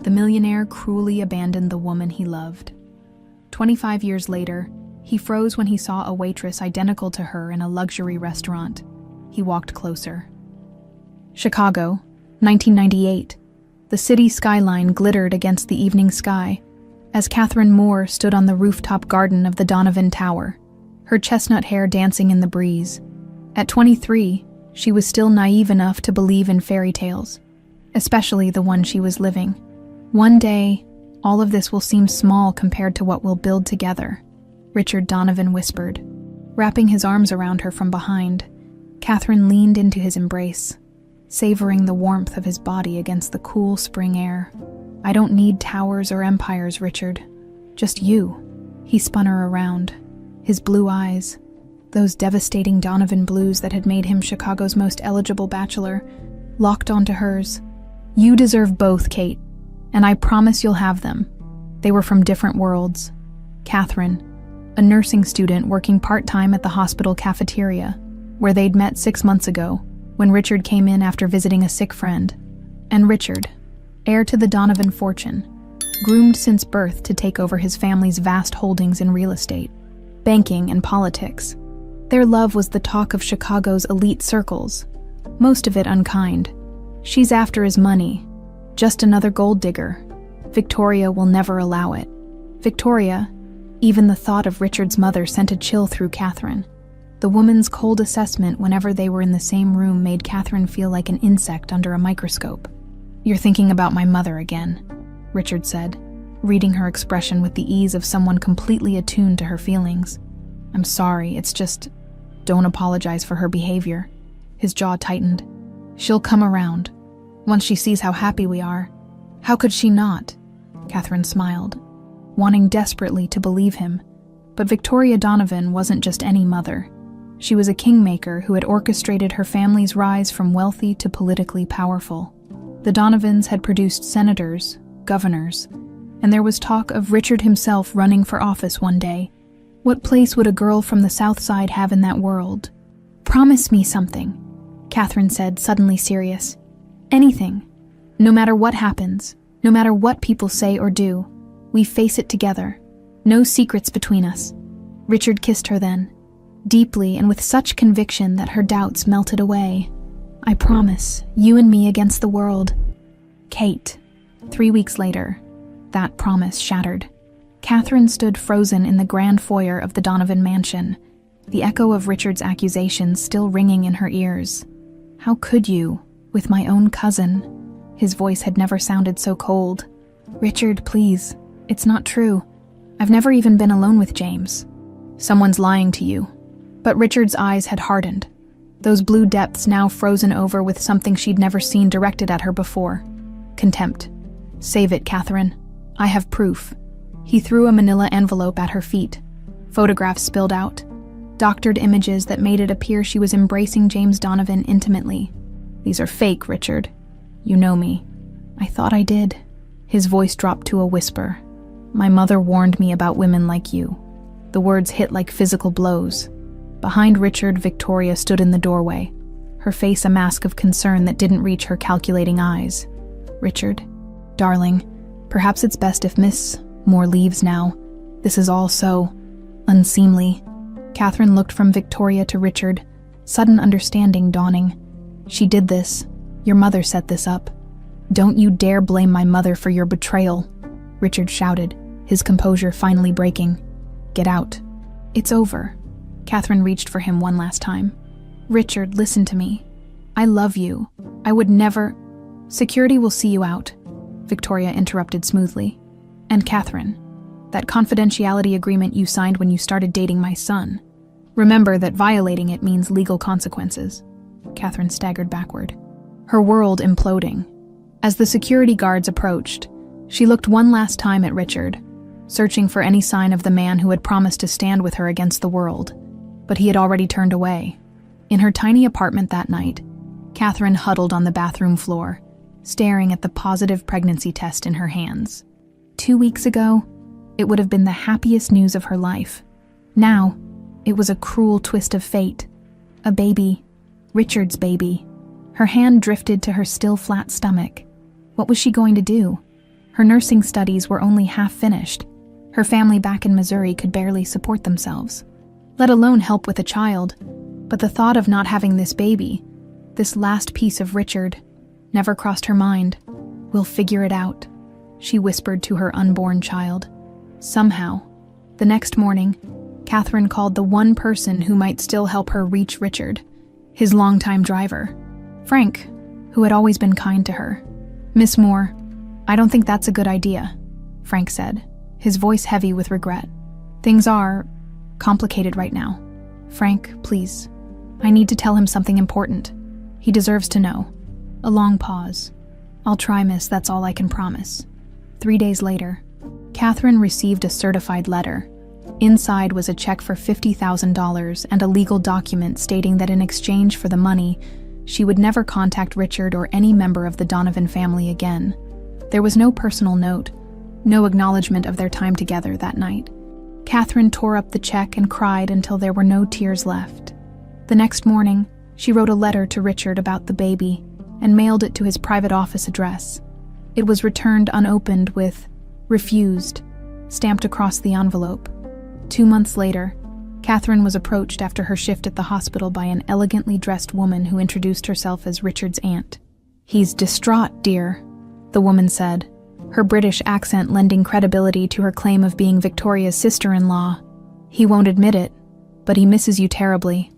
the millionaire cruelly abandoned the woman he loved. 25 years later, he froze when he saw a waitress identical to her in a luxury restaurant. He walked closer. Chicago, 1998. The city skyline glittered against the evening sky as Catherine Moore stood on the rooftop garden of the Donovan Tower, her chestnut hair dancing in the breeze. At 23, she was still naive enough to believe in fairy tales, especially the one she was living. One day, all of this will seem small compared to what we'll build together, Richard Donovan whispered. Wrapping his arms around her from behind, Catherine leaned into his embrace, savoring the warmth of his body against the cool spring air. I don't need towers or empires, Richard. Just you. He spun her around. His blue eyes, those devastating Donovan blues that had made him Chicago's most eligible bachelor, locked onto hers. You deserve both, Kate, and I promise you'll have them. They were from different worlds. Catherine, a nursing student working part-time at the hospital cafeteria, where they'd met 6 months ago, when Richard came in after visiting a sick friend. And Richard, heir to the Donovan fortune, groomed since birth to take over his family's vast holdings in real estate, banking, and politics. Their love was the talk of Chicago's elite circles, most of it unkind. She's after his money, just another gold digger. Victoria will never allow it. Victoria, even the thought of Richard's mother sent a chill through Catherine. The woman's cold assessment whenever they were in the same room made Catherine feel like an insect under a microscope. You're thinking about my mother again, Richard said, reading her expression with the ease of someone completely attuned to her feelings. I'm sorry, it's just... Don't apologize for her behavior. His jaw tightened. She'll come around, once she sees how happy we are. How could she not? Catherine smiled, wanting desperately to believe him. But Victoria Donovan wasn't just any mother. She was a kingmaker who had orchestrated her family's rise from wealthy to politically powerful. The Donovans had produced senators, governors, and there was talk of Richard himself running for office one day. What place would a girl from the South Side have in that world? Promise me something, Catherine said, suddenly serious. Anything. No matter what happens, no matter what people say or do, we face it together. No secrets between us. Richard kissed her then, deeply and with such conviction that her doubts melted away. I promise, you and me against the world. Kate. 3 weeks later, that promise shattered. Catherine stood frozen in the grand foyer of the Donovan mansion, the echo of Richard's accusations still ringing in her ears. How could you, with my own cousin? His voice had never sounded so cold. Richard, please, it's not true. I've never even been alone with James. Someone's lying to you. But Richard's eyes had hardened, those blue depths now frozen over with something she'd never seen directed at her before. Contempt. Save it, Catherine. I have proof. He threw a manila envelope at her feet. Photographs spilled out. Doctored images that made it appear she was embracing James Donovan intimately. These are fake, Richard. You know me. I thought I did. His voice dropped to a whisper. My mother warned me about women like you. The words hit like physical blows. Behind Richard, Victoria stood in the doorway, her face a mask of concern that didn't reach her calculating eyes. Richard, darling, perhaps it's best if Miss Moore leaves now. This is all so unseemly. Catherine looked from Victoria to Richard, sudden understanding dawning. She did this. Your mother set this up. Don't you dare blame my mother for your betrayal, Richard shouted, his composure finally breaking. Get out. It's over. Catherine reached for him one last time. Richard, listen to me. I love you. I would never... Security will see you out, Victoria interrupted smoothly. And Catherine, that confidentiality agreement you signed when you started dating my son. Remember that violating it means legal consequences. Catherine staggered backward, her world imploding. As the security guards approached, she looked one last time at Richard, searching for any sign of the man who had promised to stand with her against the world. But he had already turned away. In her tiny apartment that night, Catherine huddled on the bathroom floor, staring at the positive pregnancy test in her hands. 2 weeks ago, it would have been the happiest news of her life. Now, it was a cruel twist of fate. A baby. Richard's baby. Her hand drifted to her still flat stomach. What was she going to do? Her nursing studies were only half finished. Her family back in Missouri could barely support themselves, let alone help with a child. But the thought of not having this baby, this last piece of Richard, never crossed her mind. "We'll figure it out," she whispered to her unborn child. Somehow, the next morning, Catherine called the one person who might still help her reach Richard, his longtime driver, Frank, who had always been kind to her. "Miss Moore, I don't think that's a good idea," Frank said, his voice heavy with regret. "Things are complicated right now. Frank, please. I need to tell him something important. He deserves to know." A long pause. "I'll try, miss, that's all I can promise." 3 days later, Catherine received a certified letter. Inside was a check for $50,000 and a legal document stating that in exchange for the money, she would never contact Richard or any member of the Donovan family again. There was no personal note, no acknowledgement of their time together that night. Catherine tore up the check and cried until there were no tears left. The next morning, she wrote a letter to Richard about the baby and mailed it to his private office address. It was returned unopened with "refused" stamped across the envelope. 2 months later, Catherine was approached after her shift at the hospital by an elegantly dressed woman who introduced herself as Richard's aunt. "He's distraught, dear," the woman said, her British accent lending credibility to her claim of being Victoria's sister-in-law. "He won't admit it, but he misses you terribly.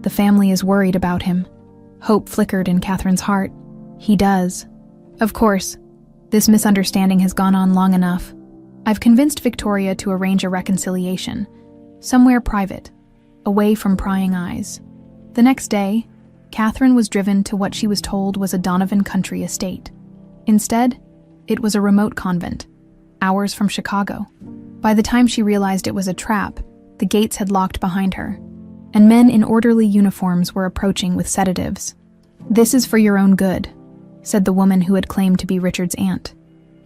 The family is worried about him." Hope flickered in Catherine's heart. "He does. Of course, this misunderstanding has gone on long enough. I've convinced Victoria to arrange a reconciliation, somewhere private, away from prying eyes." The next day, Catherine was driven to what she was told was a Donovan country estate. Instead, it was a remote convent, hours from Chicago. By the time she realized it was a trap, the gates had locked behind her, and men in orderly uniforms were approaching with sedatives. "This is for your own good," said the woman who had claimed to be Richard's aunt.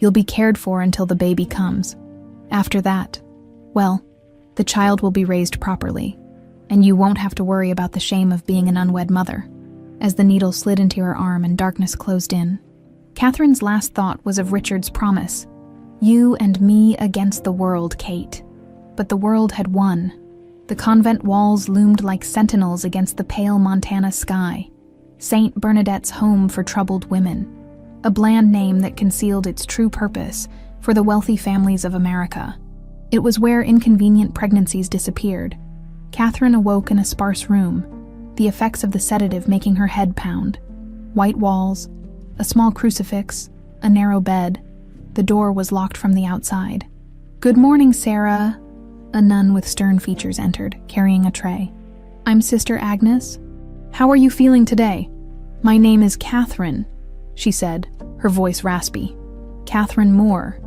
"You'll be cared for until the baby comes. After that, well, the child will be raised properly, and you won't have to worry about the shame of being an unwed mother." As the needle slid into her arm and darkness closed in, Catherine's last thought was of Richard's promise. "You and me against the world, Kate." But the world had won. The convent walls loomed like sentinels against the pale Montana sky. St. Bernadette's home for troubled women, a bland name that concealed its true purpose for the wealthy families of America. It was where inconvenient pregnancies disappeared. Catherine awoke in a sparse room, the effects of the sedative making her head pound. White walls, a small crucifix, a narrow bed. The door was locked from the outside. "Good morning, Sarah." A nun with stern features entered, carrying a tray. "I'm Sister Agnes. How are you feeling today?" "My name is Catherine," she said, her voice raspy. "Catherine Moore."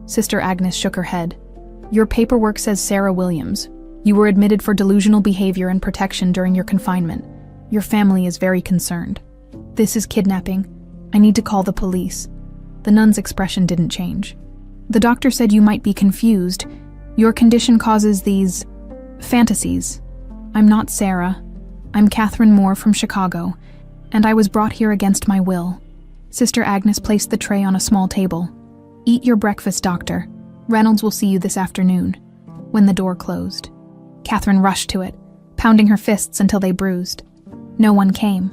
Sister Agnes shook her head. "Your paperwork says Sarah Williams. You were admitted for delusional behavior and protection during your confinement. Your family is very concerned." "This is kidnapping. I need to call the police." The nun's expression didn't change. "The doctor said you might be confused. Your condition causes these fantasies. I'm not Sarah. I'm Catherine Moore from Chicago, and I was brought here against my will." Sister Agnes placed the tray on a small table. "Eat your breakfast, doctor. Reynolds will see you this afternoon." When the door closed, Catherine rushed to it, pounding her fists until they bruised. No one came.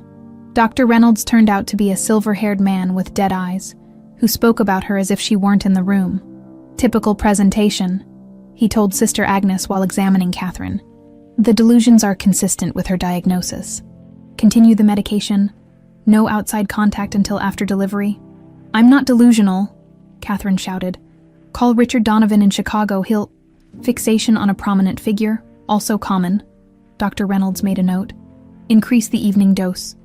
Dr. Reynolds turned out to be a silver-haired man with dead eyes, who spoke about her as if she weren't in the room. "Typical presentation," he told Sister Agnes while examining Catherine. "The delusions are consistent with her diagnosis. Continue the medication. No outside contact until after delivery." "I'm not delusional," Catherine shouted. "Call Richard Donovan in Chicago. He'll—" "Fixation on a prominent figure, also common." Dr. Reynolds made a note. "Increase the evening dose."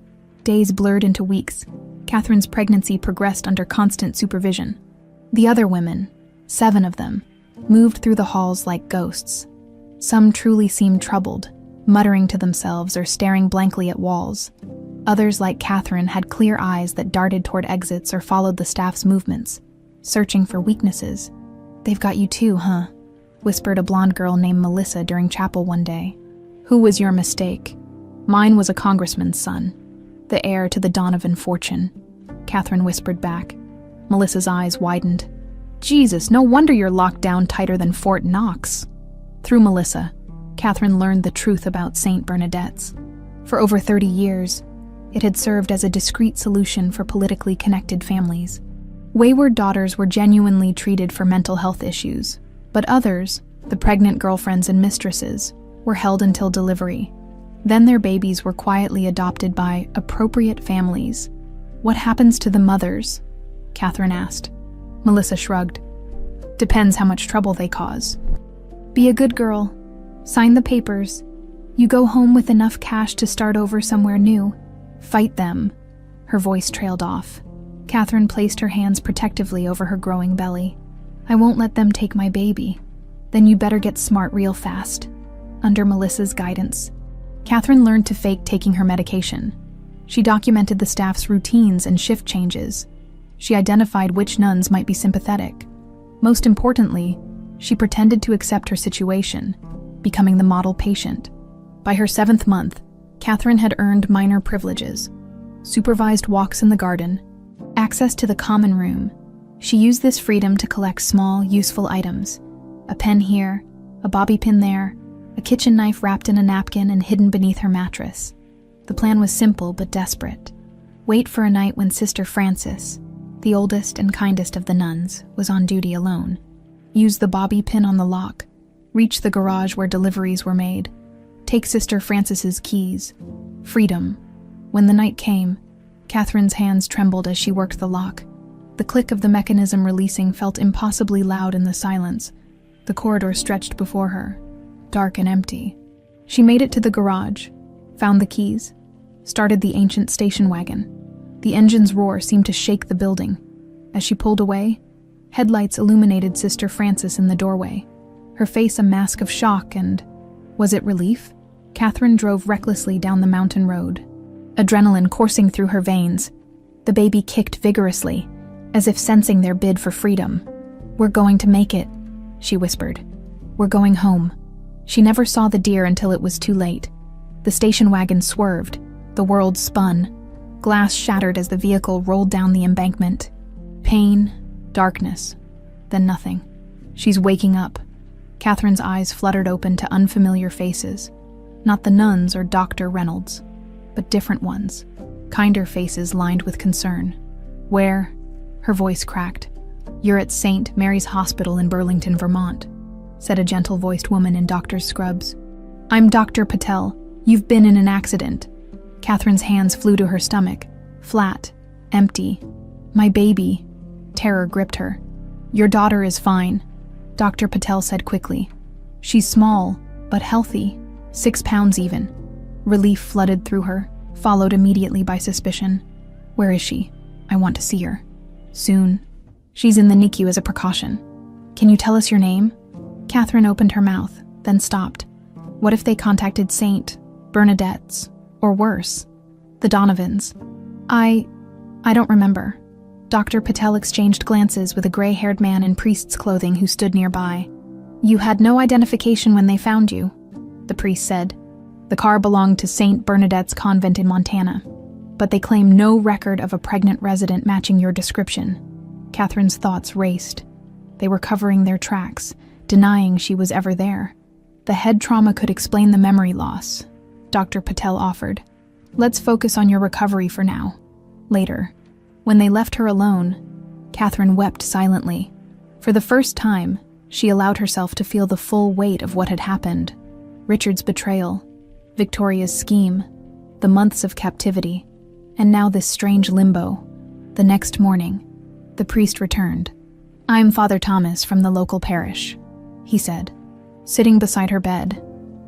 Days blurred into weeks. Catherine's pregnancy progressed under constant supervision. The other women, 7 of them, moved through the halls like ghosts. Some truly seemed troubled, muttering to themselves or staring blankly at walls. Others, like Catherine, had clear eyes that darted toward exits or followed the staff's movements, searching for weaknesses. "They've got you too, huh?" whispered a blonde girl named Melissa during chapel one day. "Who was your mistake?" "Mine was a congressman's son, the heir to the Donovan fortune," Catherine whispered back. Melissa's eyes widened. Jesus, no wonder you're locked down tighter than Fort Knox. Through Melissa, Catherine learned the truth about St. Bernadette's. For over 30 years, it had served as a discreet solution for politically connected families. Wayward daughters were genuinely treated for mental health issues, but others, the pregnant girlfriends and mistresses, were held until delivery. Then their babies were quietly adopted by appropriate families. What happens to the mothers? Catherine asked. Melissa shrugged. Depends how much trouble they cause. Be a good girl. Sign the papers. You go home with enough cash to start over somewhere new. Fight them. Her voice trailed off. Catherine placed her hands protectively over her growing belly. I won't let them take my baby. Then you better get smart real fast. Under Melissa's guidance, Catherine learned to fake taking her medication. She documented the staff's routines and shift changes. She identified which nuns might be sympathetic. Most importantly, she pretended to accept her situation, becoming the model patient. By her 7th month, Catherine had earned minor privileges: supervised walks in the garden, access to the common room. She used this freedom to collect small, useful items: a pen here, a bobby pin there, a kitchen knife wrapped in a napkin and hidden beneath her mattress. The plan was simple but desperate. Wait for a night when Sister Frances, the oldest and kindest of the nuns, was on duty alone. Use the bobby pin on the lock. Reach the garage where deliveries were made. Take Sister Frances's keys. Freedom. When the night came, Catherine's hands trembled as she worked the lock. The click of the mechanism releasing felt impossibly loud in the silence. The corridor stretched before her, dark and empty. She made it to the garage, found the keys, started the ancient station wagon. The engine's roar seemed to shake the building. As she pulled away, headlights illuminated Sister Frances in the doorway, her face a mask of shock and, was it relief? Catherine drove recklessly down the mountain road, adrenaline coursing through her veins. The baby kicked vigorously, as if sensing their bid for freedom. We're going to make it, she whispered. We're going home. She never saw the deer until it was too late. The station wagon swerved, the world spun. Glass shattered as the vehicle rolled down the embankment. Pain, darkness, then nothing. She's waking up. Catherine's eyes fluttered open to unfamiliar faces. Not the nuns or Dr. Reynolds, but different ones. Kinder faces lined with concern. Where? Her voice cracked. You're at St. Mary's Hospital in Burlington, Vermont, said a gentle-voiced woman in doctor's scrubs. I'm Dr. Patel. You've been in an accident. Catherine's hands flew to her stomach, flat, empty. My baby. Terror gripped her. Your daughter is fine, Dr. Patel said quickly. She's small, but healthy, 6 pounds even. Relief flooded through her, followed immediately by suspicion. Where is she? I want to see her. Soon. She's in the NICU as a precaution. Can you tell us your name? Catherine opened her mouth, then stopped. What if they contacted St. Bernadette's? Or worse, the Donovans? I don't remember. Dr. Patel exchanged glances with a gray-haired man in priest's clothing who stood nearby. You had no identification when they found you, the priest said. The car belonged to St. Bernadette's convent in Montana, but they claim no record of a pregnant resident matching your description. Catherine's thoughts raced. They were covering their tracks, denying she was ever there. The head trauma could explain the memory loss, Dr. Patel offered. Let's focus on your recovery for now. Later, when they left her alone, Catherine wept silently. For the first time, she allowed herself to feel the full weight of what had happened. Richard's betrayal, Victoria's scheme, the months of captivity, and now this strange limbo. The next morning, the priest returned. I'm Father Thomas from the local parish, he said, sitting beside her bed.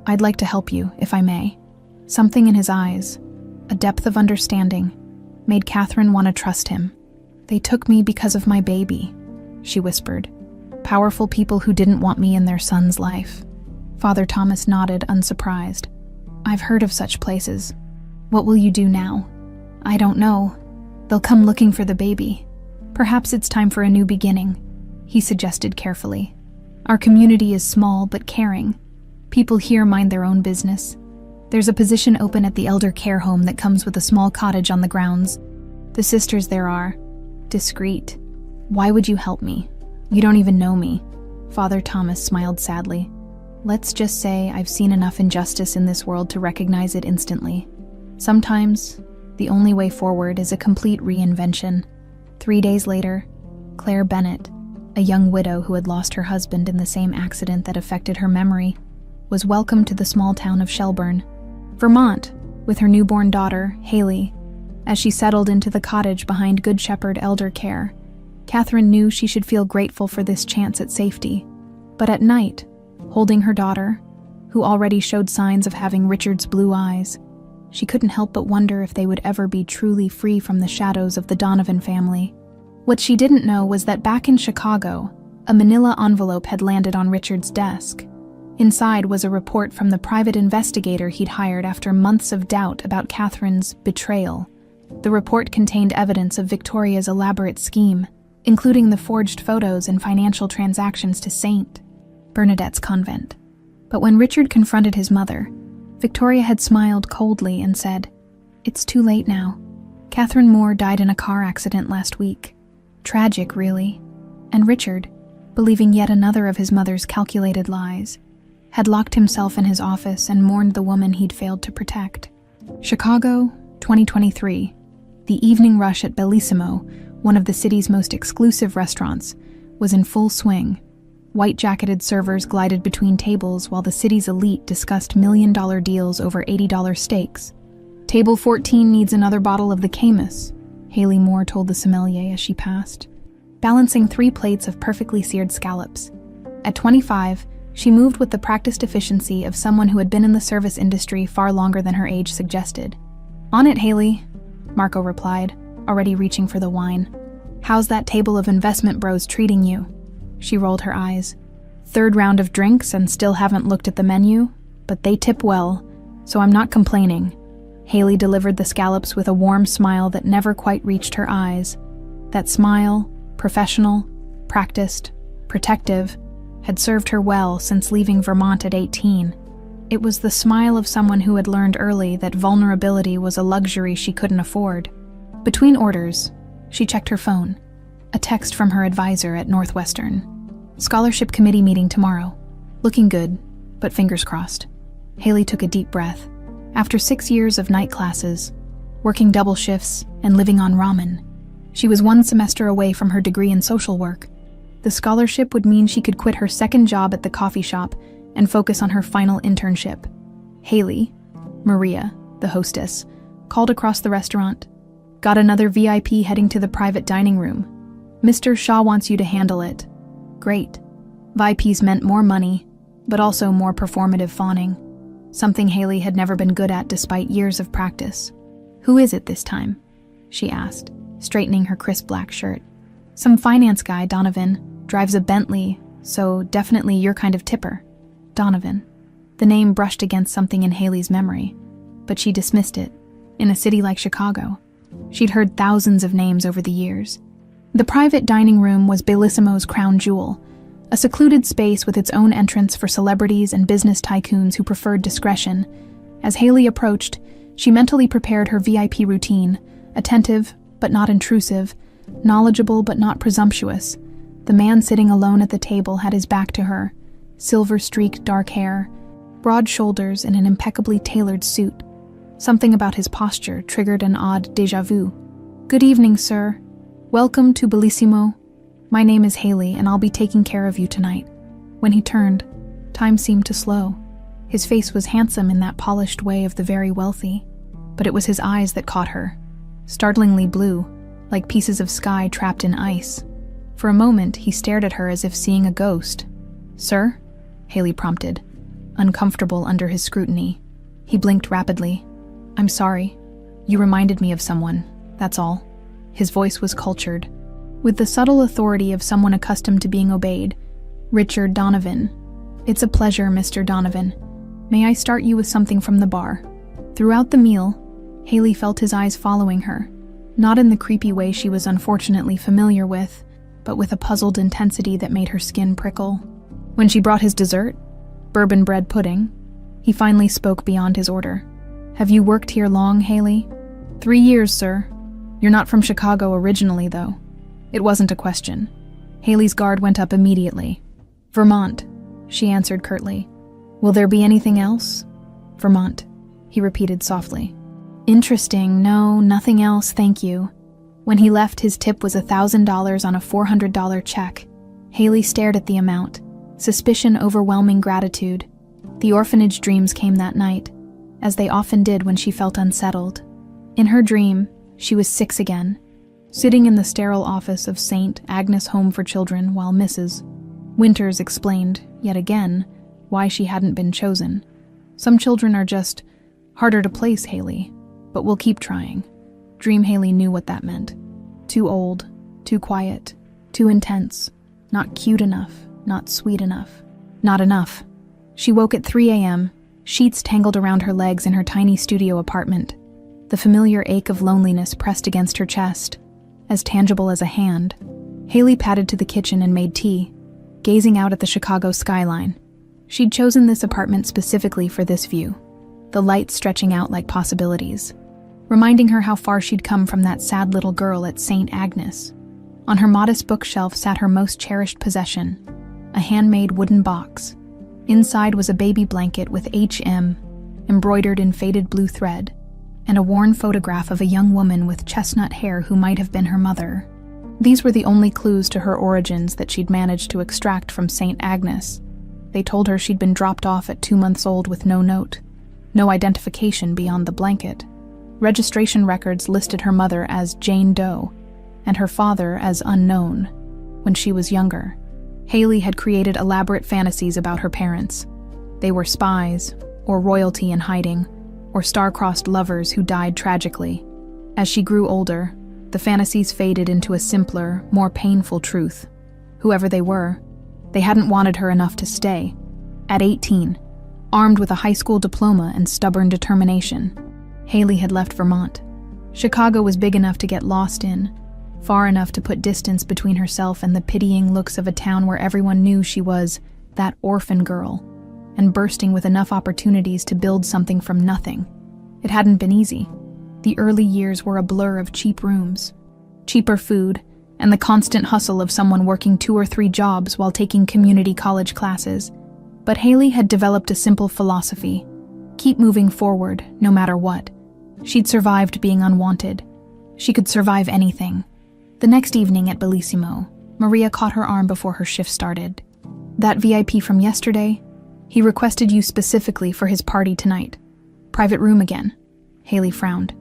I'd like to help you, if I may. Something in his eyes, a depth of understanding, made Catherine want to trust him. They took me because of my baby, she whispered. Powerful people who didn't want me in their son's life. Father Thomas nodded, unsurprised. I've heard of such places. What will you do now? I don't know. They'll come looking for the baby. Perhaps it's time for a new beginning, he suggested carefully. Our community is small but caring. People here mind their own business. There's a position open at the elder care home that comes with a small cottage on the grounds. The sisters there are discreet. Why would you help me? You don't even know me. Father Thomas smiled sadly. Let's just say I've seen enough injustice in this world to recognize it instantly. Sometimes, the only way forward is a complete reinvention. 3 days later, Claire Bennett, a young widow who had lost her husband in the same accident that affected her memory, was welcomed to the small town of Shelburne, Vermont, with her newborn daughter, Haley. As she settled into the cottage behind Good Shepherd Elder Care, Catherine knew she should feel grateful for this chance at safety. But at night, holding her daughter, who already showed signs of having Richard's blue eyes, she couldn't help but wonder if they would ever be truly free from the shadows of the Donovan family. What she didn't know was that back in Chicago, a manila envelope had landed on Richard's desk. Inside was a report from the private investigator he'd hired after months of doubt about Catherine's betrayal. The report contained evidence of Victoria's elaborate scheme, including the forged photos and financial transactions to St. Bernadette's convent. But when Richard confronted his mother, Victoria had smiled coldly and said, "It's too late now. Catherine Moore died in a car accident last week. Tragic, really." And Richard, believing yet another of his mother's calculated lies, had locked himself in his office and mourned the woman he'd failed to protect. Chicago, 2023. The evening rush at Bellissimo, one of the city's most exclusive restaurants, was in full swing. White-jacketed servers glided between tables while the city's elite discussed million-dollar deals over $80 steaks. "Table 14 needs another bottle of the Camus," Haley Moore told the sommelier as she passed, balancing 3 plates of perfectly seared scallops. At 25, she moved with the practiced efficiency of someone who had been in the service industry far longer than her age suggested. "On it, Haley," Marco replied, already reaching for the wine. "How's that table of investment bros treating you?" She rolled her eyes. "Third round of drinks and still haven't looked at the menu, but they tip well, so I'm not complaining." Haley delivered the scallops with a warm smile that never quite reached her eyes. That smile, professional, practiced, protective, had served her well since leaving Vermont at 18. It was the smile of someone who had learned early that vulnerability was a luxury she couldn't afford. Between orders, she checked her phone. A text from her advisor at Northwestern. "Scholarship committee meeting tomorrow. Looking good, but fingers crossed." Haley took a deep breath. After 6 years of night classes, working double shifts, and living on ramen, she was 1 semester away from her degree in social work. The scholarship would mean she could quit her second job at the coffee shop and focus on her final internship. Haley, Maria, the hostess, called across the restaurant. "Got another VIP heading to the private dining room. Mr. Shaw wants you to handle it." Great. VIPs meant more money, but also more performative fawning, something Haley had never been good at despite years of practice. "Who is it this time?" she asked, straightening her crisp black shirt. "Some finance guy, Donovan. Drives a Bentley, so definitely your kind of tipper." Donovan. The name brushed against something in Haley's memory, but she dismissed it. In a city like Chicago, she'd heard thousands of names over the years. The private dining room was Bellissimo's crown jewel, a secluded space with its own entrance for celebrities and business tycoons who preferred discretion. As Haley approached, she mentally prepared her VIP routine, attentive but not intrusive, knowledgeable but not presumptuous. The man sitting alone at the table had his back to her, silver-streaked dark hair, broad shoulders, and an impeccably tailored suit. Something about his posture triggered an odd déjà vu. "Good evening, sir. Welcome to Bellissimo. My name is Haley, and I'll be taking care of you tonight." When he turned, time seemed to slow. His face was handsome in that polished way of the very wealthy, but it was his eyes that caught her, startlingly blue, like pieces of sky trapped in ice. For a moment, he stared at her as if seeing a ghost. "Sir?" Haley prompted, uncomfortable under his scrutiny. He blinked rapidly. "I'm sorry. You reminded me of someone, that's all." His voice was cultured, with the subtle authority of someone accustomed to being obeyed. "Richard Donovan." "It's a pleasure, Mr. Donovan. May I start you with something from the bar?" Throughout the meal, Haley felt his eyes following her, not in the creepy way she was unfortunately familiar with, but with a puzzled intensity that made her skin prickle. When she brought his dessert, bourbon bread pudding, he finally spoke beyond his order. "Have you worked here long, Haley?" 3 years, sir. You're not from Chicago originally, though." It wasn't a question. Haley's guard went up immediately. "Vermont," she answered curtly. "Will there be anything else?" "Vermont," he repeated softly. "Interesting. No, nothing else, thank you." When he left, his tip was $1,000 on a $400 check. Haley stared at the amount, suspicion overwhelming gratitude. The orphanage dreams came that night, as they often did when she felt unsettled. In her dream, she was 6 again, sitting in the sterile office of St. Agnes Home for Children while Mrs. Winters explained, yet again, why she hadn't been chosen. "Some children are just harder to place, Haley, but we'll keep trying." Dream Haley knew what that meant. Too old, too quiet, too intense, not cute enough, not sweet enough, not enough. She woke at 3 a.m., sheets tangled around her legs in her tiny studio apartment. The familiar ache of loneliness pressed against her chest, as tangible as a hand. Haley padded to the kitchen and made tea, gazing out at the Chicago skyline. She'd chosen this apartment specifically for this view, the lights stretching out like possibilities, reminding her how far she'd come from that sad little girl at St. Agnes. On her modest bookshelf sat her most cherished possession, a handmade wooden box. Inside was a baby blanket with HM embroidered in faded blue thread, and a worn photograph of a young woman with chestnut hair who might have been her mother. These were the only clues to her origins that she'd managed to extract from St. Agnes. They told her she'd been dropped off at 2 months old with no note, no identification beyond the blanket. Registration records listed her mother as Jane Doe and her father as unknown. When she was younger, Haley had created elaborate fantasies about her parents. They were spies, or royalty in hiding, or star-crossed lovers who died tragically. As she grew older, the fantasies faded into a simpler, more painful truth. Whoever they were, they hadn't wanted her enough to stay. At 18, armed with a high school diploma and stubborn determination, Haley had left Vermont. Chicago was big enough to get lost in, far enough to put distance between herself and the pitying looks of a town where everyone knew she was that orphan girl, and bursting with enough opportunities to build something from nothing. It hadn't been easy. The early years were a blur of cheap rooms, cheaper food, and the constant hustle of someone working 2 or 3 jobs while taking community college classes. But Haley had developed a simple philosophy: keep moving forward, no matter what. She'd survived being unwanted. She could survive anything. The next evening at Bellissimo, Maria caught her arm before her shift started. "That VIP from yesterday? He requested you specifically for his party tonight. Private room again." Haley frowned.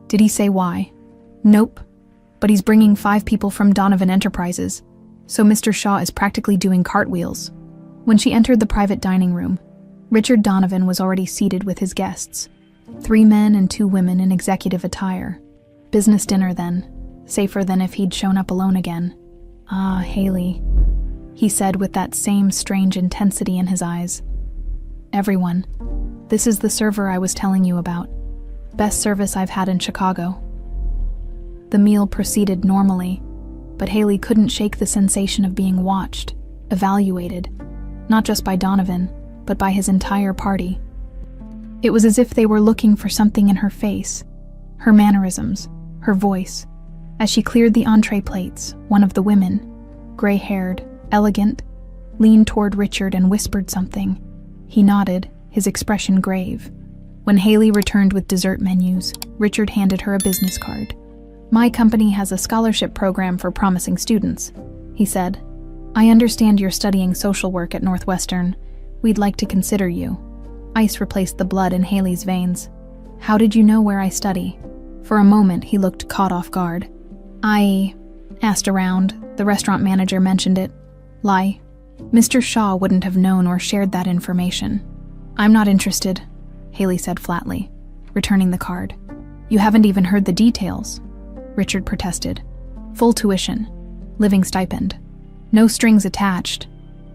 "Did he say why?" "Nope. But he's bringing 5 people from Donovan Enterprises, so Mr. Shaw is practically doing cartwheels." When she entered the private dining room, Richard Donovan was already seated with his guests. 3 men and 2 women in executive attire. Business dinner then, safer than if he'd shown up alone again. "Ah, Haley," he said with that same strange intensity in his eyes. "Everyone, this is the server I was telling you about. Best service I've had in Chicago." The meal proceeded normally, but Haley couldn't shake the sensation of being watched, evaluated, not just by Donovan, but by his entire party. It was as if they were looking for something in her face, her mannerisms, her voice. As she cleared the entree plates, one of the women, gray-haired, elegant, leaned toward Richard and whispered something. He nodded, his expression grave. When Haley returned with dessert menus, Richard handed her a business card. "My company has a scholarship program for promising students," he said. "I understand you're studying social work at Northwestern. We'd like to consider you." Ice replaced the blood in Haley's veins. "How did you know where I study?" For a moment, he looked caught off guard. "I asked around. The restaurant manager mentioned it." "Lie. Mr. Shaw wouldn't have known or shared that information." "I'm not interested," Haley said flatly, returning the card. "You haven't even heard the details," Richard protested. "Full tuition. Living stipend. No strings attached."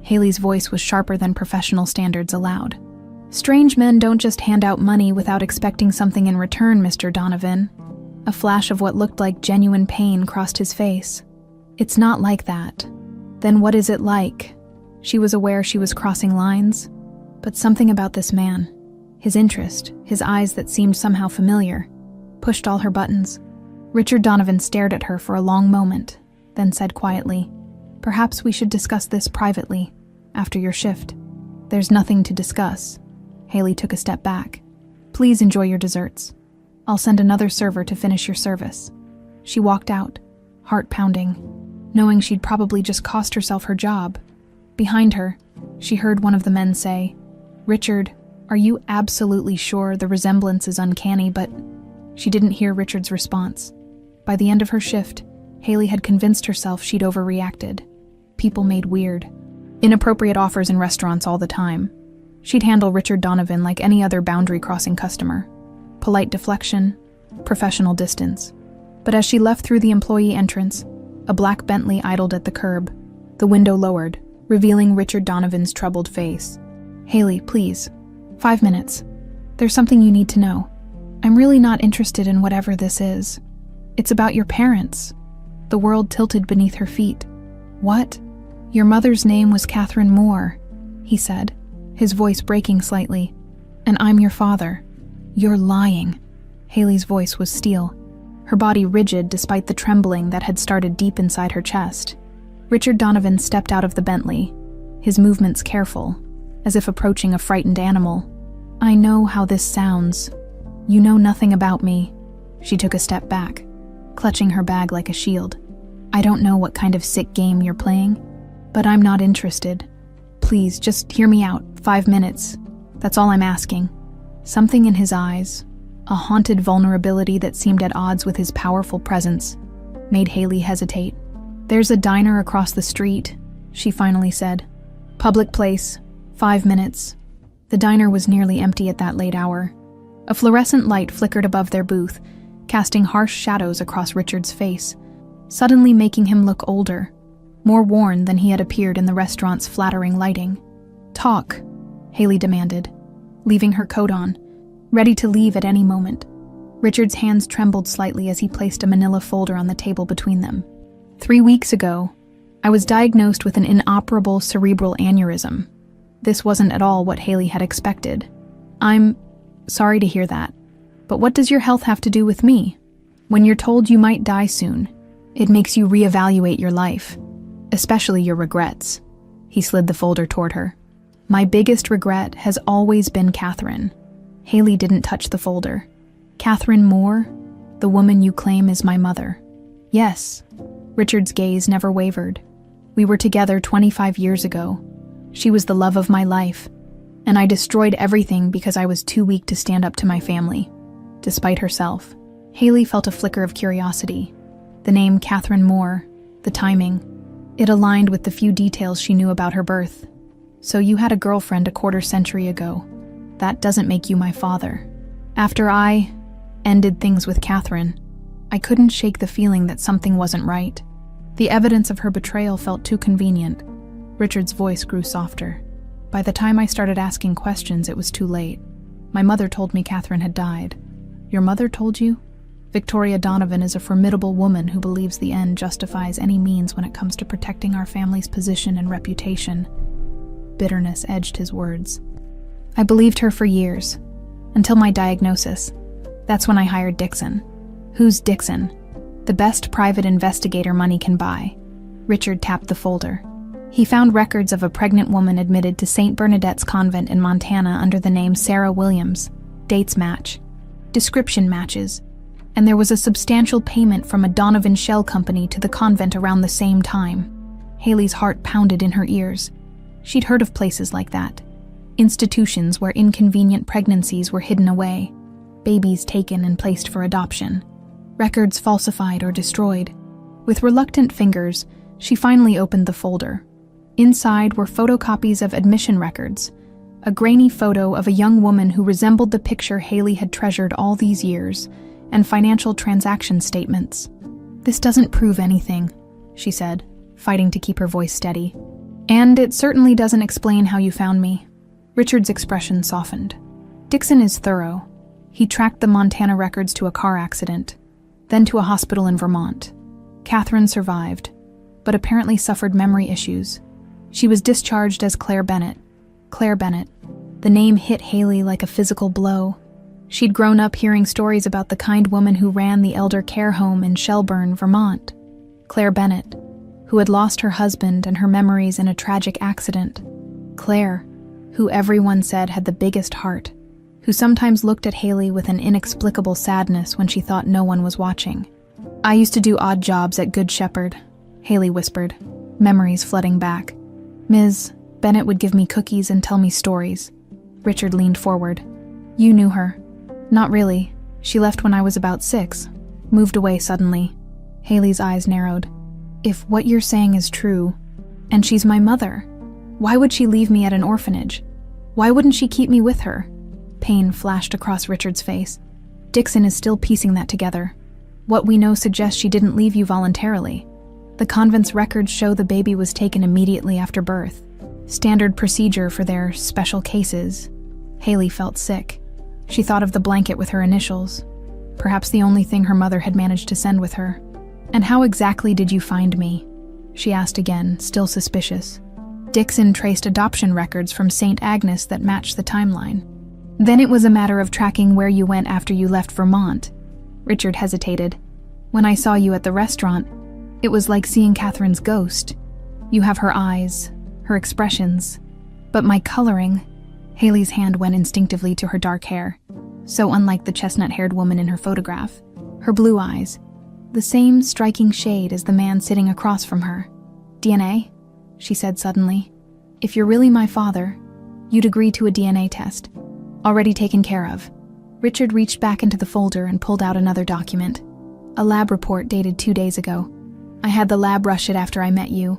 Haley's voice was sharper than professional standards allowed. "Strange men don't just hand out money without expecting something in return, Mr. Donovan." A flash of what looked like genuine pain crossed his face. "It's not like that." "Then what is it like?" She was aware she was crossing lines, but something about this man, his interest, his eyes that seemed somehow familiar, pushed all her buttons. Richard Donovan stared at her for a long moment, then said quietly, Perhaps we should discuss this privately, after your shift. There's nothing to discuss. Haley took a step back. Please enjoy your desserts. I'll send another server to finish your service. She walked out, heart pounding, knowing she'd probably just cost herself her job. Behind her, she heard one of the men say, "Richard, are you absolutely sure the resemblance is uncanny?" But she didn't hear Richard's response. By the end of her shift, Haley had convinced herself she'd overreacted. People made weird, inappropriate offers in restaurants all the time. She'd handle Richard Donovan like any other boundary-crossing customer. Polite deflection, professional distance. But as she left through the employee entrance, a black Bentley idled at the curb, the window lowered, revealing Richard Donovan's troubled face. "Haley, please. 5 minutes. There's something you need to know. I'm really not interested in whatever this is. It's about your parents." The world tilted beneath her feet. "What?" "Your mother's name was Catherine Moore," he said, his voice breaking slightly. "And I'm your father." "You're lying." Haley's voice was steel, her body rigid despite the trembling that had started deep inside her chest. Richard Donovan stepped out of the Bentley, his movements careful, as if approaching a frightened animal. "I know how this sounds. You know nothing about me." She took a step back, clutching her bag like a shield. "I don't know what kind of sick game you're playing, but I'm not interested. Please, just hear me out. 5 minutes. That's all I'm asking." Something in his eyes, a haunted vulnerability that seemed at odds with his powerful presence, made Haley hesitate. "There's a diner across the street," she finally said. "Public place. 5 minutes." The diner was nearly empty at that late hour. A fluorescent light flickered above their booth, casting harsh shadows across Richard's face, suddenly making him look older, more worn than he had appeared in the restaurant's flattering lighting. "Talk," Haley demanded, leaving her coat on, ready to leave at any moment. Richard's hands trembled slightly as he placed a manila folder on the table between them. 3 weeks ago, I was diagnosed with an inoperable cerebral aneurysm. This wasn't at all what Haley had expected. "I'm sorry to hear that, but what does your health have to do with me? When you're told you might die soon, it makes you reevaluate your life, especially your regrets." He slid the folder toward her. "My biggest regret has always been Catherine." Haley didn't touch the folder. "Catherine Moore, the woman you claim is my mother." "Yes." Richard's gaze never wavered. "We were together 25 years ago. She was the love of my life, and I destroyed everything because I was too weak to stand up to my family." Despite herself, Haley felt a flicker of curiosity. The name Catherine Moore, the timing, it aligned with the few details she knew about her birth. "So you had a girlfriend a quarter century ago. That doesn't make you my father." "After I ended things with Catherine, I couldn't shake the feeling that something wasn't right. The evidence of her betrayal felt too convenient." Richard's voice grew softer. "By the time I started asking questions, it was too late. My mother told me Catherine had died." "Your mother told you?" "Victoria Donovan is a formidable woman who believes the end justifies any means when it comes to protecting our family's position and reputation." Bitterness edged his words. "I believed her for years, until my diagnosis. That's when I hired Dixon." "Who's Dixon?" "The best private investigator money can buy." Richard tapped the folder. He found records of a pregnant woman admitted to St. Bernadette's Convent in Montana under the name Sarah Williams. Dates match. Description matches. And there was a substantial payment from a Donovan shell company to the convent around the same time. Haley's heart pounded in her ears. She'd heard of places like that. Institutions where inconvenient pregnancies were hidden away, babies taken and placed for adoption, records falsified or destroyed. With reluctant fingers, she finally opened the folder. Inside were photocopies of admission records, a grainy photo of a young woman who resembled the picture Haley had treasured all these years, and financial transaction statements. "This doesn't prove anything," she said, fighting to keep her voice steady. "And it certainly doesn't explain how you found me." Richard's expression softened. "Dixon is thorough. He tracked the Montana records to a car accident, then to a hospital in Vermont. Catherine survived, but apparently suffered memory issues. She was discharged as Claire Bennett. Claire Bennett. The name hit Haley like a physical blow. She'd grown up hearing stories about the kind woman who ran the elder care home in Shelburne, Vermont. Claire Bennett, who had lost her husband and her memories in a tragic accident. Claire, who everyone said had the biggest heart, who sometimes looked at Haley with an inexplicable sadness when she thought no one was watching. "I used to do odd jobs at Good Shepherd," Haley whispered, memories flooding back. "Ms. Bennett would give me cookies and tell me stories." Richard leaned forward. "You knew her." "Not really. She left when I was about 6. Moved away suddenly." Haley's eyes narrowed. "If what you're saying is true, and she's my mother, why would she leave me at an orphanage? Why wouldn't she keep me with her?" Pain flashed across Richard's face. "Dixon is still piecing that together. What we know suggests she didn't leave you voluntarily. The convent's records show the baby was taken immediately after birth. Standard procedure for their special cases." Haley felt sick. She thought of the blanket with her initials, perhaps the only thing her mother had managed to send with her. "And how exactly did you find me?" she asked again, still suspicious. Dixon traced adoption records from St. Agnes that matched the timeline. "Then it was a matter of tracking where you went after you left Vermont." Richard hesitated. "When I saw you at the restaurant, it was like seeing Catherine's ghost. You have her eyes, her expressions. But my coloring..." Haley's hand went instinctively to her dark hair, so unlike the chestnut-haired woman in her photograph. Her blue eyes, the same striking shade as the man sitting across from her. "DNA?" she said suddenly. "If you're really my father, you'd agree to a DNA test. Already taken care of." Richard reached back into the folder and pulled out another document. A lab report dated 2 days ago. "I had the lab rush it after I met you.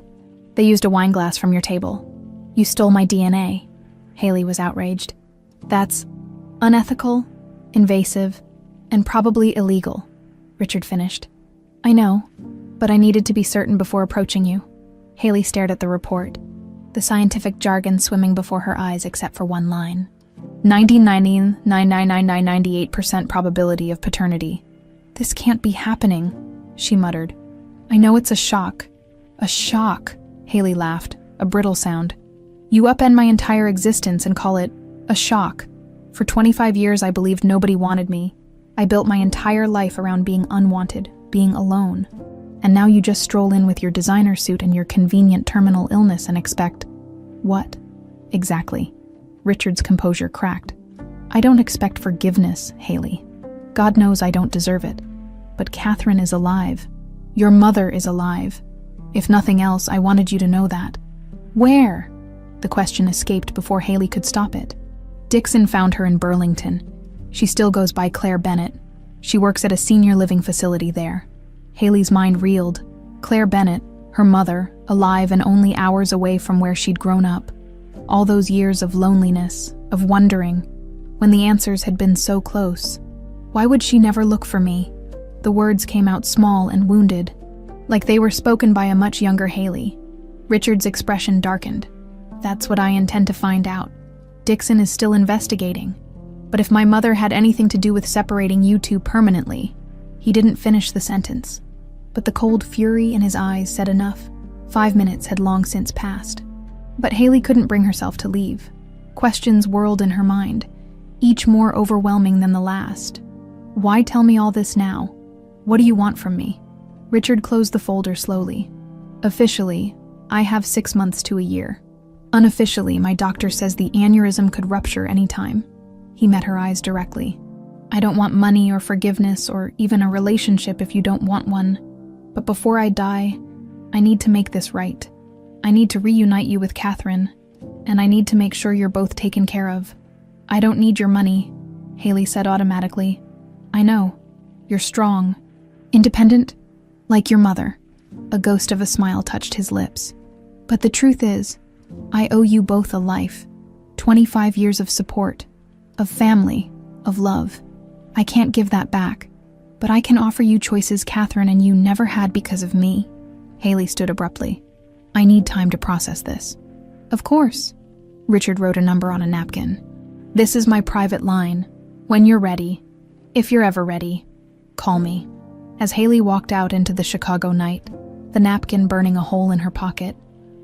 They used a wine glass from your table. You stole my DNA." Haley was outraged. "That's unethical, invasive, and probably illegal," Richard finished. "I know, but I needed to be certain before approaching you." Haley stared at the report, the scientific jargon swimming before her eyes except for one line. 99.99998% probability of paternity. "This can't be happening," she muttered. "I know it's a shock." "A shock," Haley laughed, a brittle sound. "You upend my entire existence and call it a shock. For 25 years I believed nobody wanted me. I built my entire life around being unwanted, being alone. And now you just stroll in with your designer suit and your convenient terminal illness and expect..." "What?" "Exactly." Richard's composure cracked. "I don't expect forgiveness, Haley. God knows I don't deserve it. But Catherine is alive. Your mother is alive. If nothing else, I wanted you to know that." "Where?" The question escaped before Haley could stop it. "Dixon found her in Burlington. She still goes by Claire Bennett. She works at a senior living facility there." Haley's mind reeled. Claire Bennett, her mother, alive and only hours away from where she'd grown up. All those years of loneliness, of wondering, when the answers had been so close. Why would she never look for me? The words came out small and wounded, like they were spoken by a much younger Haley. Richard's expression darkened. "That's what I intend to find out. Dixon is still investigating. But if my mother had anything to do with separating you two permanently..." He didn't finish the sentence, but the cold fury in his eyes said enough. 5 minutes had long since passed. But Haley couldn't bring herself to leave. Questions whirled in her mind, each more overwhelming than the last. "Why tell me all this now? What do you want from me?" Richard closed the folder slowly. "Officially, I have 6 months to a year. Unofficially, my doctor says the aneurysm could rupture any time." He met her eyes directly. "I don't want money or forgiveness or even a relationship if you don't want one. But before I die, I need to make this right. I need to reunite you with Catherine, and I need to make sure you're both taken care of." "I don't need your money," Haley said automatically. "I know. You're strong. Independent. Like your mother." A ghost of a smile touched his lips. "But the truth is, I owe you both a life. 25 years of support, of family, of love. I can't give that back, but I can offer you choices Catherine and you never had because of me." Haley stood abruptly. "I need time to process this." "Of course." Richard wrote a number on a napkin. "This is my private line. When you're ready, if you're ever ready, call me." As Haley walked out into the Chicago night, the napkin burning a hole in her pocket,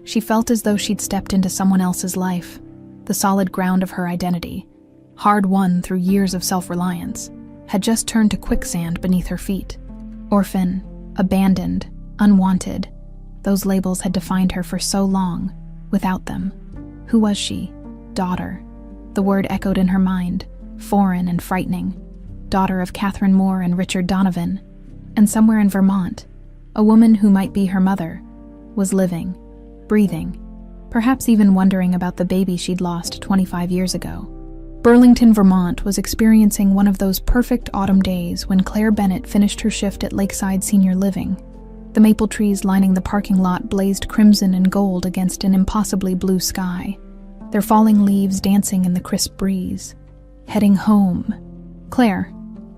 she felt as though she'd stepped into someone else's life. The solid ground of her identity, hard won through years of self-reliance, had just turned to quicksand beneath her feet. Orphan, abandoned, unwanted. Those labels had defined her for so long. Without them, who was she? Daughter. The word echoed in her mind, foreign and frightening. Daughter of Catherine Moore and Richard Donovan. And somewhere in Vermont, a woman who might be her mother was living, breathing, perhaps even wondering about the baby she'd lost 25 years ago. Burlington, Vermont was experiencing one of those perfect autumn days when Claire Bennett finished her shift at Lakeside Senior Living. The maple trees lining the parking lot blazed crimson and gold against an impossibly blue sky, their falling leaves dancing in the crisp breeze. Heading home. "Claire,"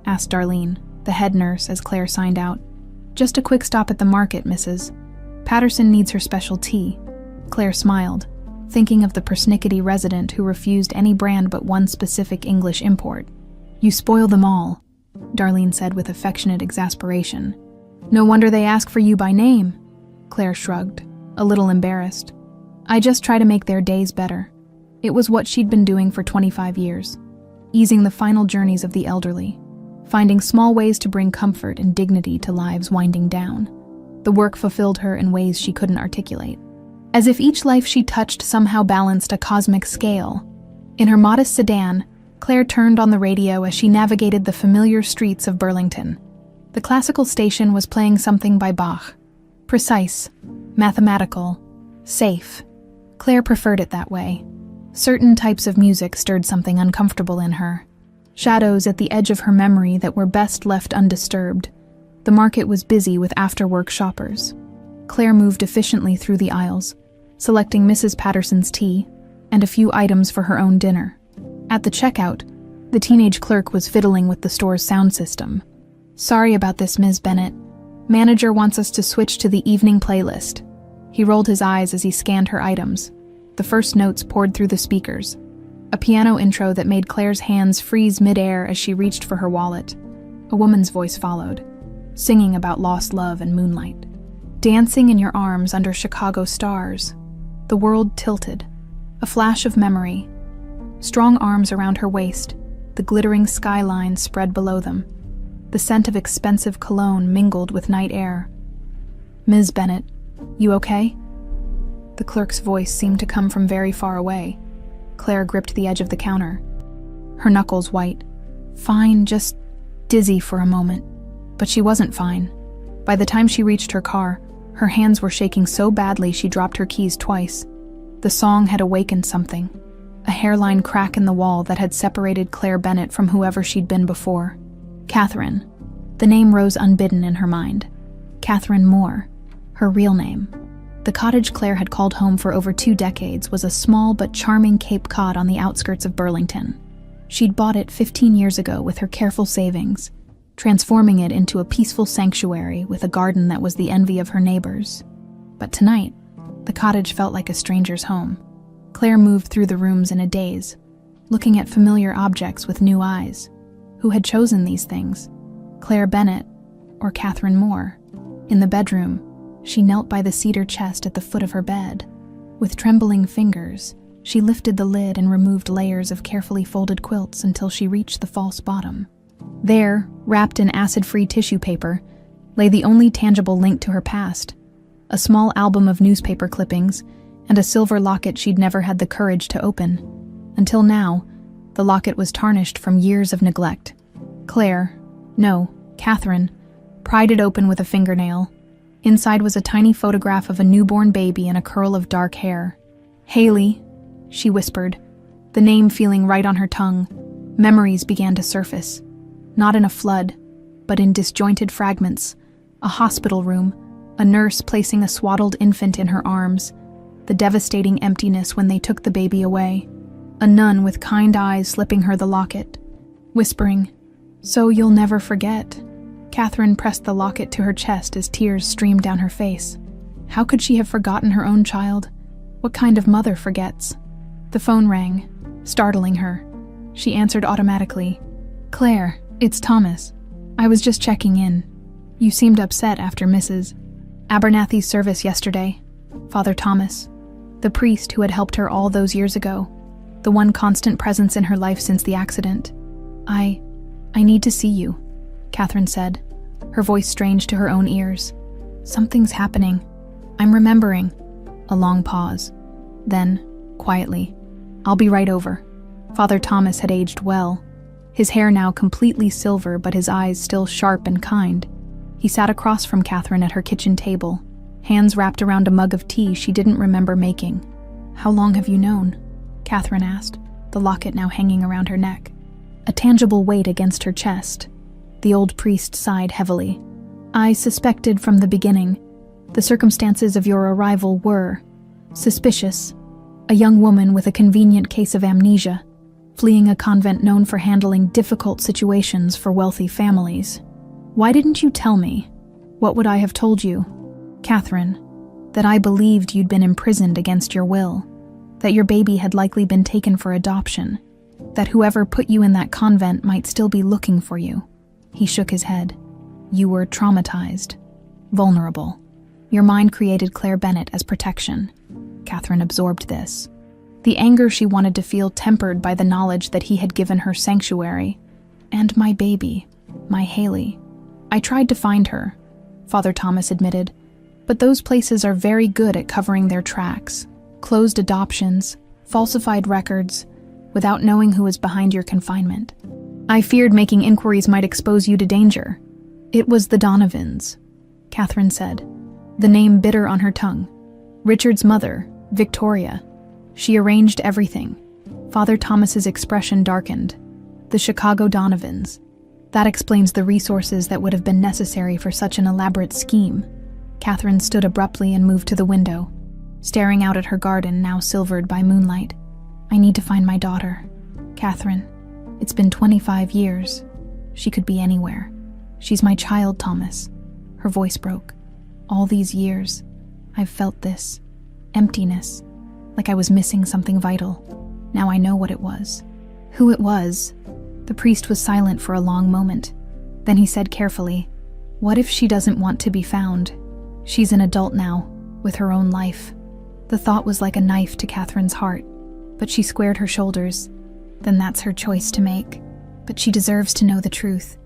asked Darlene, the head nurse, as Claire signed out. "Just a quick stop at the market, Mrs. Patterson needs her special tea." Claire smiled, thinking of the persnickety resident who refused any brand but one specific English import. "You spoil them all," Darlene said with affectionate exasperation. "No wonder they ask for you by name." Claire shrugged, a little embarrassed. "I just try to make their days better." It was what she'd been doing for 25 years, easing the final journeys of the elderly, finding small ways to bring comfort and dignity to lives winding down. The work fulfilled her in ways she couldn't articulate, as if each life she touched somehow balanced a cosmic scale. In her modest sedan, Claire turned on the radio as she navigated the familiar streets of Burlington. The classical station was playing something by Bach. Precise, mathematical, safe. Claire preferred it that way. Certain types of music stirred something uncomfortable in her. Shadows at the edge of her memory that were best left undisturbed. The market was busy with after-work shoppers. Claire moved efficiently through the aisles, selecting Mrs. Patterson's tea and a few items for her own dinner. At the checkout, the teenage clerk was fiddling with the store's sound system. "Sorry about this, Ms. Bennett. Manager wants us to switch to the evening playlist." He rolled his eyes as he scanned her items. The first notes poured through the speakers. A piano intro that made Claire's hands freeze mid-air as she reached for her wallet. A woman's voice followed, singing about lost love and moonlight. "Dancing in your arms under Chicago stars." The world tilted. A flash of memory. Strong arms around her waist, the glittering skyline spread below them. The scent of expensive cologne mingled with night air. "Ms. Bennett, you okay?" The clerk's voice seemed to come from very far away. Claire gripped the edge of the counter, her knuckles white. "Fine, just dizzy for a moment." But she wasn't fine. By the time she reached her car, her hands were shaking so badly she dropped her keys twice. The song had awakened something, a hairline crack in the wall that had separated Claire Bennett from whoever she'd been before. Catherine. The name rose unbidden in her mind. Catherine Moore, her real name. The cottage Claire had called home for over 2 decades was a small but charming Cape Cod on the outskirts of Burlington. She'd bought it 15 years ago with her careful savings, transforming it into a peaceful sanctuary with a garden that was the envy of her neighbors. But tonight, the cottage felt like a stranger's home. Claire moved through the rooms in a daze, looking at familiar objects with new eyes. Who had chosen these things? Claire Bennett or Catherine Moore? In the bedroom, she knelt by the cedar chest at the foot of her bed. With trembling fingers, she lifted the lid and removed layers of carefully folded quilts until she reached the false bottom. There, wrapped in acid-free tissue paper, lay the only tangible link to her past, a small album of newspaper clippings and a silver locket she'd never had the courage to open. Until now, the locket was tarnished from years of neglect. Catherine, pried it open with a fingernail. Inside was a tiny photograph of a newborn baby and a curl of dark hair. "Haley," she whispered, the name feeling right on her tongue. Memories began to surface, not in a flood, but in disjointed fragments. A hospital room, a nurse placing a swaddled infant in her arms, the devastating emptiness when they took the baby away, a nun with kind eyes slipping her the locket, whispering, "So you'll never forget." Catherine pressed the locket to her chest as tears streamed down her face. How could she have forgotten her own child? What kind of mother forgets? The phone rang, startling her. She answered automatically. "Claire, it's Thomas. I was just checking in. You seemed upset after Mrs. Abernathy's service yesterday." Father Thomas, the priest who had helped her all those years ago, the one constant presence in her life since the accident. I need to see you," Catherine said, her voice strange to her own ears. "Something's happening. I'm remembering. A long pause. Then, quietly, I'll be right over. Father Thomas had aged well. His hair now completely silver, but his eyes still sharp and kind. He sat across from Catherine at her kitchen table, hands wrapped around a mug of tea she didn't remember making. How long have you known? Catherine asked, the locket now hanging around her neck. A tangible weight against her chest. The old priest sighed heavily. I suspected from the beginning. The circumstances of your arrival were suspicious. A young woman with a convenient case of amnesia, fleeing a convent known for handling difficult situations for wealthy families. Why didn't you tell me? What would I have told you? Catherine, that I believed you'd been imprisoned against your will, that your baby had likely been taken for adoption, that whoever put you in that convent might still be looking for you. He shook his head. You were traumatized, vulnerable. Your mind created Claire Bennett as protection. Catherine absorbed this. The anger she wanted to feel tempered by the knowledge that he had given her sanctuary. And my baby, my Haley. I tried to find her, Father Thomas admitted, but those places are very good at covering their tracks. Closed adoptions, falsified records, without knowing who was behind your confinement. I feared making inquiries might expose you to danger. It was the Donovans, Catherine said, the name bitter on her tongue. Richard's mother, Victoria. She arranged everything. Father Thomas's expression darkened. The Chicago Donovans. That explains the resources that would have been necessary for such an elaborate scheme. Catherine stood abruptly and moved to the window, staring out at her garden now silvered by moonlight. I need to find my daughter. Catherine, it's been 25 years. She could be anywhere. She's my child, Thomas. Her voice broke. All these years, I've felt this emptiness, like I was missing something vital. Now I know what it was. Who it was. The priest was silent for a long moment. Then he said carefully, what if she doesn't want to be found? She's an adult now, with her own life. The thought was like a knife to Catherine's heart, but she squared her shoulders. Then that's her choice to make. But she deserves to know the truth,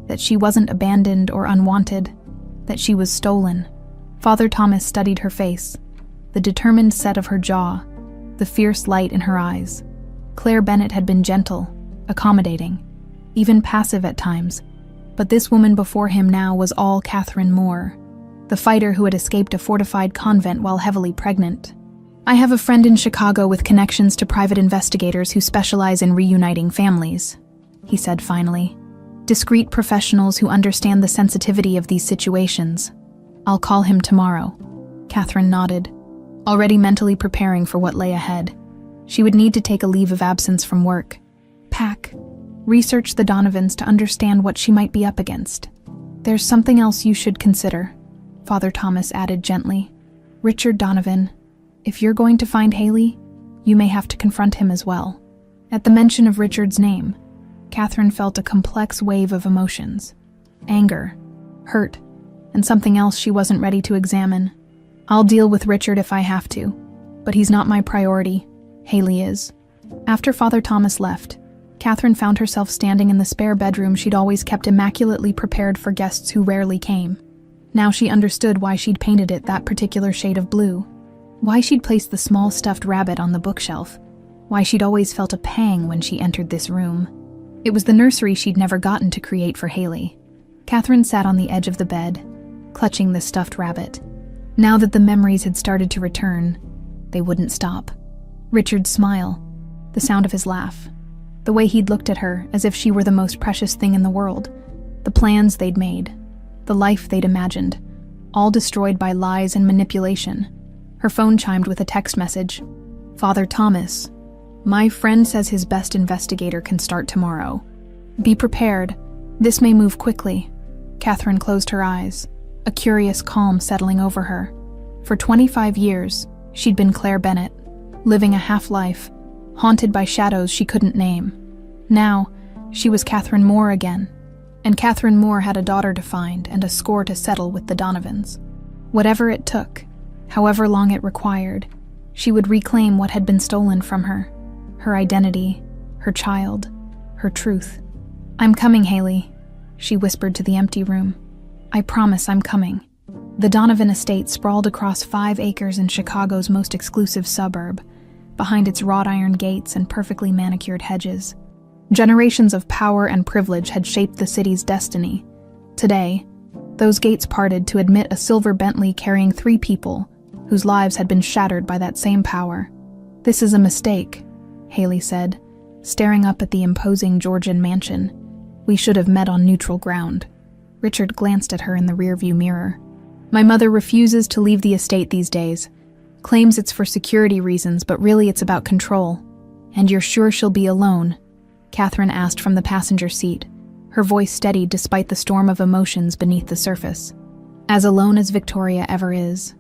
that she wasn't abandoned or unwanted, that she was stolen. Father Thomas studied her face, the determined set of her jaw, the fierce light in her eyes. Claire Bennett had been gentle, accommodating, even passive at times, but this woman before him now was all Catherine Moore, the fighter who had escaped a fortified convent while heavily pregnant. I have a friend in Chicago with connections to private investigators who specialize in reuniting families, he said finally. Discreet professionals who understand the sensitivity of these situations. I'll call him tomorrow. Catherine nodded, already mentally preparing for what lay ahead. She would need to take a leave of absence from work. Pack. Research the Donovans to understand what she might be up against. There's something else you should consider, Father Thomas added gently. Richard Donovan. If you're going to find Haley, you may have to confront him as well. At the mention of Richard's name, Catherine felt a complex wave of emotions. Anger, hurt, and something else she wasn't ready to examine. I'll deal with Richard if I have to, but he's not my priority. Haley is. After Father Thomas left, Catherine found herself standing in the spare bedroom she'd always kept immaculately prepared for guests who rarely came. Now she understood why she'd painted it that particular shade of blue, why she'd placed the small stuffed rabbit on the bookshelf, why she'd always felt a pang when she entered this room. It was the nursery she'd never gotten to create for Haley. Catherine sat on the edge of the bed, clutching the stuffed rabbit. Now that the memories had started to return, they wouldn't stop. Richard's smile, the sound of his laugh, the way he'd looked at her as if she were the most precious thing in the world, the plans they'd made, the life they'd imagined, all destroyed by lies and manipulation. Her phone chimed with a text message. Father Thomas, my friend says his best investigator can start tomorrow. Be prepared. This may move quickly. Catherine closed her eyes, a curious calm settling over her. For 25 years, she'd been Claire Bennett, living a half-life, haunted by shadows she couldn't name. Now, she was Catherine Moore again, and Catherine Moore had a daughter to find and a score to settle with the Donovans. Whatever it took, however long it required, she would reclaim what had been stolen from her, her identity, her child, her truth. I'm coming, Haley, she whispered to the empty room. I promise I'm coming. The Donovan estate sprawled across 5 acres in Chicago's most exclusive suburb, behind its wrought iron gates and perfectly manicured hedges. Generations of power and privilege had shaped the city's destiny. Today, those gates parted to admit a silver Bentley carrying 3 people whose lives had been shattered by that same power. "This is a mistake," Haley said, staring up at the imposing Georgian mansion. "We should have met on neutral ground." Richard glanced at her in the rearview mirror. "My mother refuses to leave the estate these days. Claims it's for security reasons, but really it's about control. And you're sure she'll be alone?" Catherine asked from the passenger seat, her voice steady despite the storm of emotions beneath the surface. "As alone as Victoria ever is.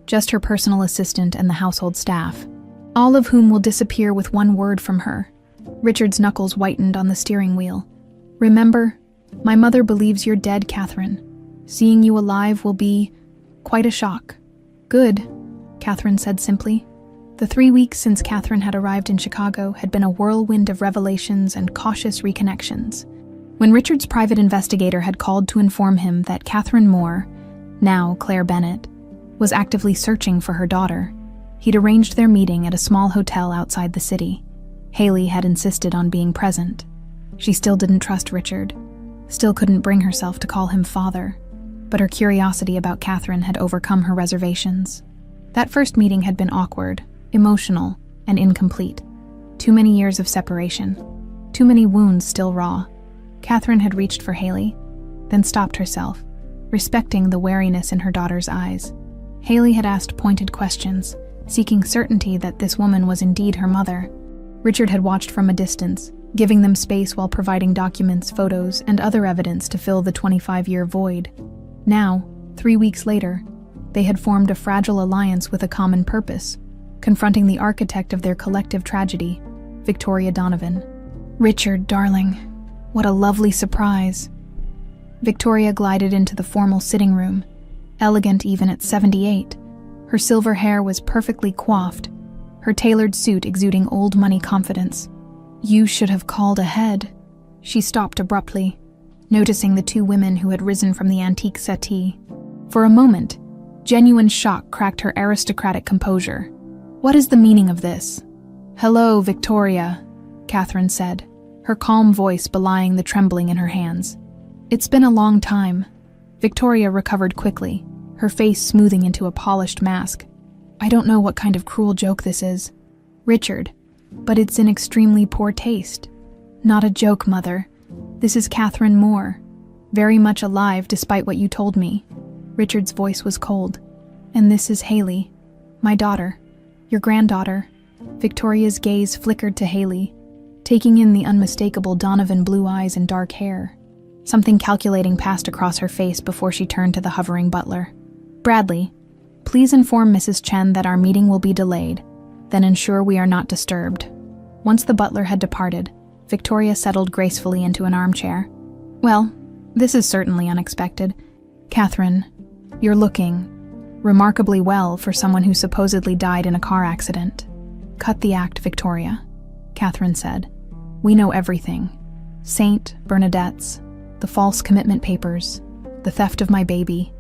Just her personal assistant and the household staff, all of whom will disappear with one word from her." Richard's knuckles whitened on the steering wheel. "Remember, my mother believes you're dead, Catherine. Seeing you alive will be quite a shock." "Good," Catherine said simply. The 3 weeks since Catherine had arrived in Chicago had been a whirlwind of revelations and cautious reconnections. When Richard's private investigator had called to inform him that Catherine Moore, now Claire Bennett, was actively searching for her daughter, he'd arranged their meeting at a small hotel outside the city. Haley had insisted on being present. She still didn't trust Richard, still couldn't bring herself to call him father, but her curiosity about Catherine had overcome her reservations. That first meeting had been awkward, emotional, and incomplete. Too many years of separation, too many wounds still raw. Catherine had reached for Haley, then stopped herself, respecting the wariness in her daughter's eyes. Haley had asked pointed questions, seeking certainty that this woman was indeed her mother. Richard had watched from a distance, giving them space while providing documents, photos, and other evidence to fill the 25-year void. Now, 3 weeks later, they had formed a fragile alliance with a common purpose, confronting the architect of their collective tragedy, Victoria Donovan. "Richard, darling, what a lovely surprise." Victoria glided into the formal sitting room, elegant even at 78. Her silver hair was perfectly coiffed, her tailored suit exuding old money confidence. "You should have called ahead." She stopped abruptly, noticing the 2 women who had risen from the antique settee. For a moment, genuine shock cracked her aristocratic composure. "What is the meaning of this?" "Hello, Victoria," Catherine said, her calm voice belying the trembling in her hands. "It's been a long time." Victoria recovered quickly, her face smoothing into a polished mask. "I don't know what kind of cruel joke this is, Richard, but it's in extremely poor taste." "Not a joke, Mother. This is Catherine Moore, very much alive despite what you told me." Richard's voice was cold. "And this is Haley, my daughter, your granddaughter." Victoria's gaze flickered to Haley, taking in the unmistakable Donovan blue eyes and dark hair. Something calculating passed across her face before she turned to the hovering butler. "Bradley, please inform Mrs. Chen that our meeting will be delayed, then ensure we are not disturbed." Once the butler had departed, Victoria settled gracefully into an armchair. "Well, this is certainly unexpected. Catherine, you're looking remarkably well for someone who supposedly died in a car accident." "Cut the act, Victoria," Catherine said. "We know everything. Saint Bernadette's, the false commitment papers, the theft of my baby."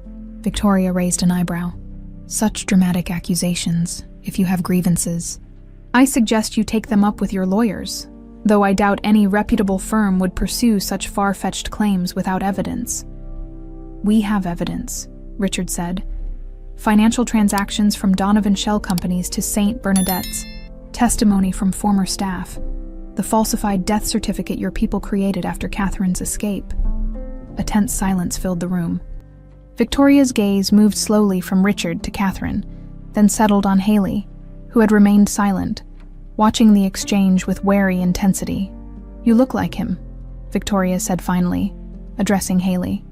Victoria raised an eyebrow. "Such dramatic accusations, if you have grievances. I suggest you take them up with your lawyers, though I doubt any reputable firm would pursue such far-fetched claims without evidence." "We have evidence," Richard said. "Financial transactions from Donovan Shell Companies to St. Bernadette's, testimony from former staff, the falsified death certificate your people created after Catherine's escape." A tense silence filled the room. Victoria's gaze moved slowly from Richard to Catherine, then settled on Haley, who had remained silent, watching the exchange with wary intensity. "You look like him," Victoria said finally, addressing Haley.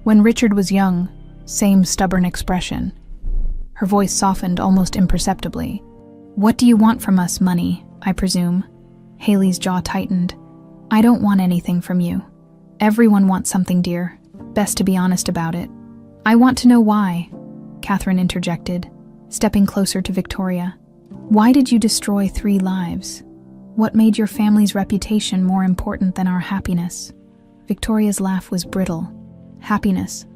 "When Richard was young, same stubborn expression." Her voice softened almost imperceptibly. "What do you want from us, money, I presume?" Haley's jaw tightened. "I don't want anything from you. Everyone wants something, dear. Best to be honest about it." "I want to know why," Catherine interjected, stepping closer to Victoria. "Why did you destroy 3 lives? What made your family's reputation more important than our happiness?" Victoria's laugh was brittle. "Happiness?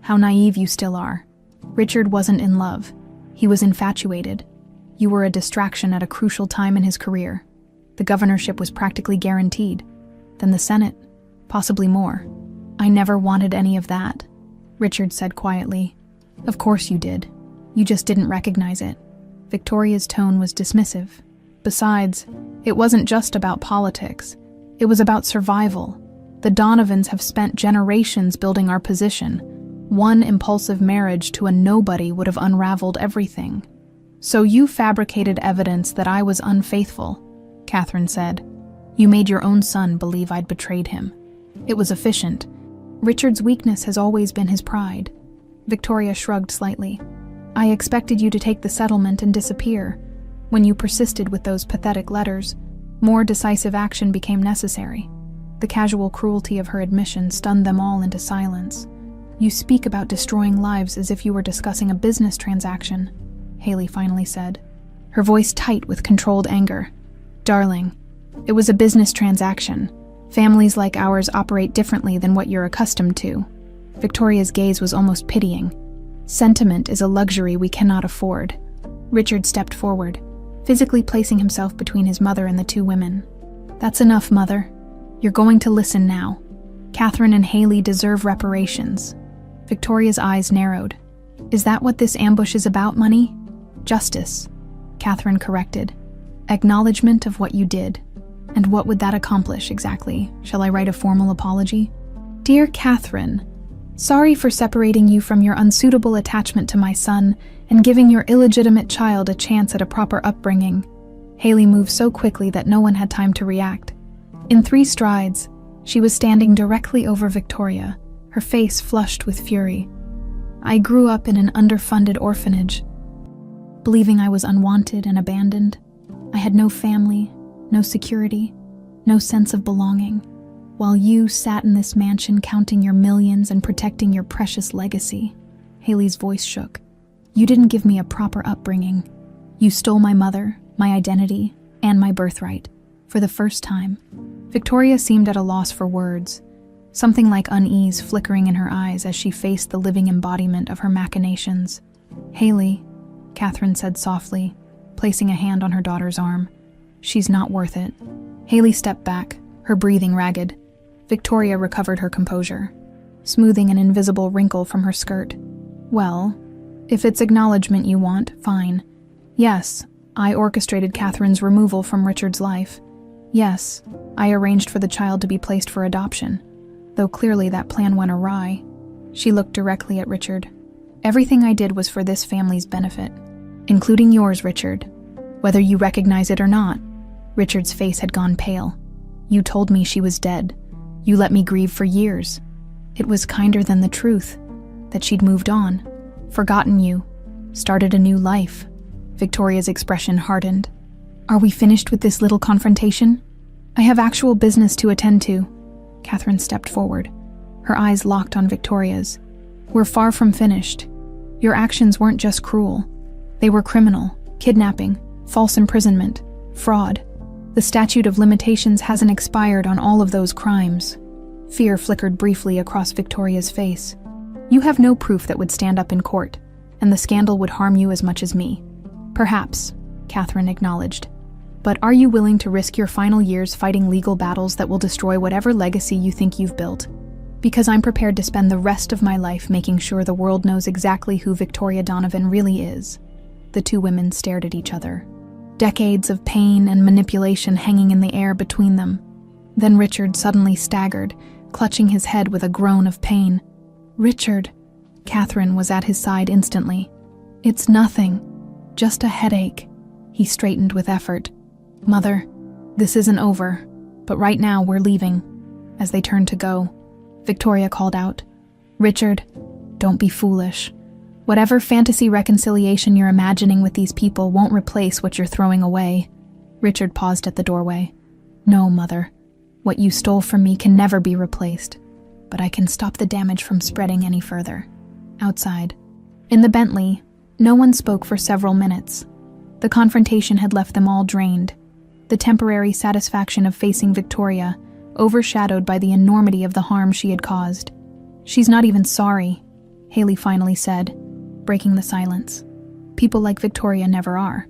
How naive you still are. Richard wasn't in love. He was infatuated. You were a distraction at a crucial time in his career. The governorship was practically guaranteed. Then the Senate, possibly more. I never wanted any of that, Richard said quietly. Of course you did. You just didn't recognize it. Victoria's tone was dismissive. Besides, it wasn't just about politics. It was about survival. The Donovans have spent generations building our position. One impulsive marriage to a nobody would have unraveled everything. So you fabricated evidence that I was unfaithful, Catherine said. You made your own son believe I'd betrayed him. It was efficient. Richard's weakness has always been his pride. Victoria shrugged slightly. I expected you to take the settlement and disappear. When you persisted with those pathetic letters, more decisive action became necessary. The casual cruelty of her admission stunned them all into silence. You speak about destroying lives as if you were discussing a business transaction, Haley finally said, her voice tight with controlled anger. Darling, it was a business transaction. Families like ours operate differently than what you're accustomed to. Victoria's gaze was almost pitying. Sentiment is a luxury we cannot afford. Richard stepped forward, physically placing himself between his mother and the two women. That's enough, Mother. You're going to listen now. Catherine and Haley deserve reparations. Victoria's eyes narrowed. Is that what this ambush is about, Money? Justice, Catherine corrected. Acknowledgement of what you did. And what would that accomplish exactly? Shall I write a formal apology? Dear Catherine, sorry for separating you from your unsuitable attachment to my son and giving your illegitimate child a chance at a proper upbringing. Haley moved so quickly that no one had time to react. In 3 strides, she was standing directly over Victoria, her face flushed with fury. I grew up in an underfunded orphanage, believing I was unwanted and abandoned. I had no family, no security, no sense of belonging, while you sat in this mansion counting your millions and protecting your precious legacy. Haley's voice shook. You didn't give me a proper upbringing. You stole my mother, my identity, and my birthright. For the first time, Victoria seemed at a loss for words, something like unease flickering in her eyes as she faced the living embodiment of her machinations. Haley, Catherine said softly, placing a hand on her daughter's arm. She's not worth it. Haley stepped back, her breathing ragged. Victoria recovered her composure, smoothing an invisible wrinkle from her skirt. Well, if it's acknowledgement you want, fine. Yes, I orchestrated Catherine's removal from Richard's life. Yes, I arranged for the child to be placed for adoption, though clearly that plan went awry. She looked directly at Richard. Everything I did was for this family's benefit, including yours, Richard, whether you recognize it or not. Richard's face had gone pale. You told me she was dead. You let me grieve for years. It was kinder than the truth, that she'd moved on, forgotten you, started a new life. Victoria's expression hardened. Are we finished with this little confrontation? I have actual business to attend to. Catherine stepped forward, her eyes locked on Victoria's. We're far from finished. Your actions weren't just cruel. They were criminal, kidnapping, false imprisonment, fraud. The statute of limitations hasn't expired on all of those crimes. Fear flickered briefly across Victoria's face. You have no proof that would stand up in court, and the scandal would harm you as much as me. Perhaps, Catherine acknowledged. But are you willing to risk your final years fighting legal battles that will destroy whatever legacy you think you've built? Because I'm prepared to spend the rest of my life making sure the world knows exactly who Victoria Donovan really is. The two women stared at each other, decades of pain and manipulation hanging in the air between them. Then Richard suddenly staggered, clutching his head with a groan of pain. Richard, Catherine was at his side instantly. It's nothing, just a headache. He straightened with effort. Mother, this isn't over, but right now we're leaving. As they turned to go, Victoria called out, Richard, don't be foolish. Whatever fantasy reconciliation you're imagining with these people won't replace what you're throwing away. Richard paused at the doorway. No, Mother. What you stole from me can never be replaced, but I can stop the damage from spreading any further. Outside, in the Bentley, no one spoke for several minutes. The confrontation had left them all drained, the temporary satisfaction of facing Victoria overshadowed by the enormity of the harm she had caused. She's not even sorry, Haley finally said. breaking the silence. "People like Victoria never are,"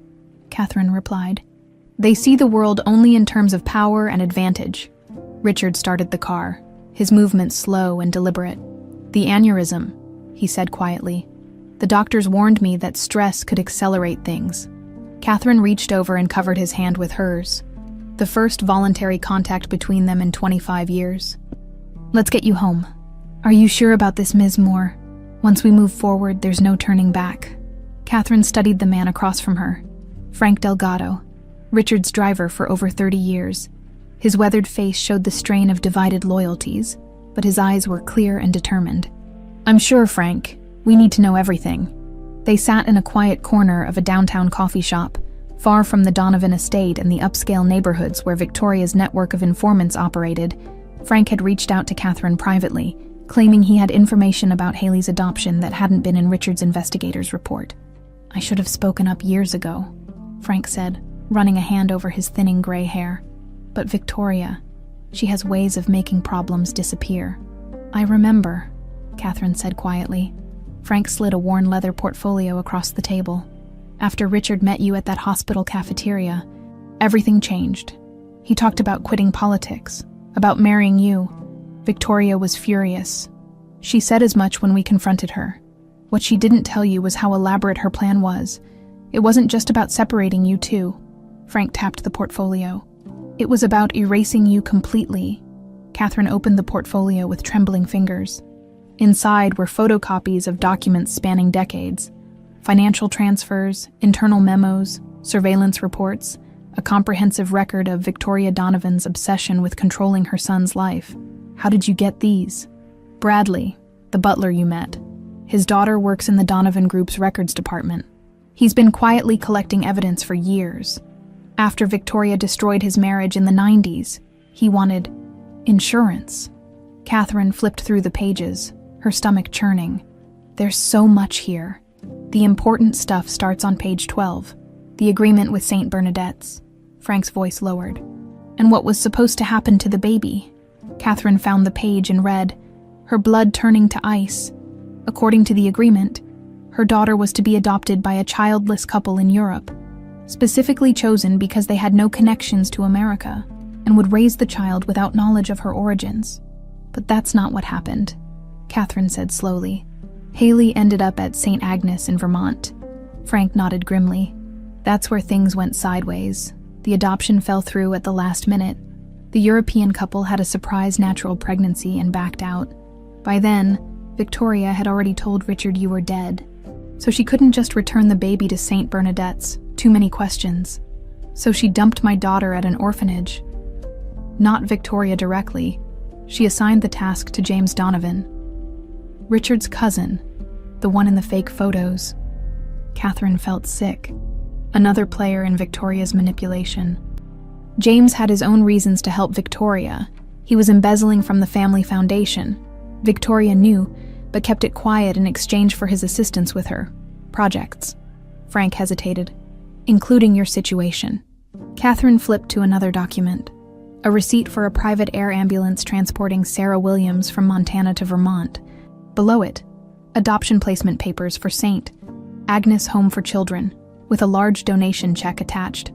Catherine replied. "They see the world only in terms of power and advantage." Richard started the car, his movements slow and deliberate. "The aneurysm," he said quietly. "The doctors warned me that stress could accelerate things." Catherine reached over and covered his hand with hers, the first voluntary contact between them in 25 years. "Let's get you home. Are you sure about this, Ms. Moore? Once we move forward, there's no turning back." Catherine studied the man across from her. Frank Delgado, Richard's driver for over 30 years. His weathered face showed the strain of divided loyalties, but his eyes were clear and determined. "I'm sure, Frank. We need to know everything." They sat in a quiet corner of a downtown coffee shop, far from the Donovan estate and the upscale neighborhoods where Victoria's network of informants operated. Frank had reached out to Catherine privately, claiming he had information about Haley's adoption that hadn't been in Richard's investigator's report. "I should have spoken up years ago," Frank said, running a hand over his thinning gray hair. "But Victoria, she has ways of making problems disappear." "I remember," Catherine said quietly. Frank slid a worn leather portfolio across the table. "After Richard met you at that hospital cafeteria, everything changed. He talked about quitting politics, about marrying you. Victoria was furious. She said as much when we confronted her. What she didn't tell you was how elaborate her plan was. It wasn't just about separating you two." Frank tapped the portfolio. "It was about erasing you completely." Catherine opened the portfolio with trembling fingers. Inside were photocopies of documents spanning decades, financial transfers, internal memos, surveillance reports, a comprehensive record of Victoria Donovan's obsession with controlling her son's life. "How did you get these?" "Bradley, the butler you met. His daughter works in the Donovan Group's records department. He's been quietly collecting evidence for years. After Victoria destroyed his marriage in the 90s, he wanted insurance." Catherine flipped through the pages, her stomach churning. "There's so much here. The important stuff starts on page 12, the agreement with St. Bernadette's." Frank's voice lowered. "And what was supposed to happen to the baby?" Catherine found the page and read, her blood turning to ice. According to the agreement, her daughter was to be adopted by a childless couple in Europe, specifically chosen because they had no connections to America and would raise the child without knowledge of her origins. "But that's not what happened," Catherine said slowly. "Haley ended up at St. Agnes in Vermont." Frank nodded grimly. "That's where things went sideways. The adoption fell through at the last minute. The European couple had a surprise natural pregnancy and backed out. By then, Victoria had already told Richard you were dead. So she couldn't just return the baby to St. Bernadette's. Too many questions. So she dumped my daughter at an orphanage. Not Victoria directly. She assigned the task to James Donovan, Richard's cousin, the one in the fake photos." Catherine felt sick. Another player in Victoria's manipulation. James had his own reasons to help Victoria. He was embezzling from the family foundation. Victoria knew, but kept it quiet in exchange for his assistance with her projects. Frank hesitated. "Including your situation." Catherine flipped to another document. A receipt for a private air ambulance transporting Sarah Williams from Montana to Vermont. Below it, adoption placement papers for St. Agnes Home for Children, with a large donation check attached.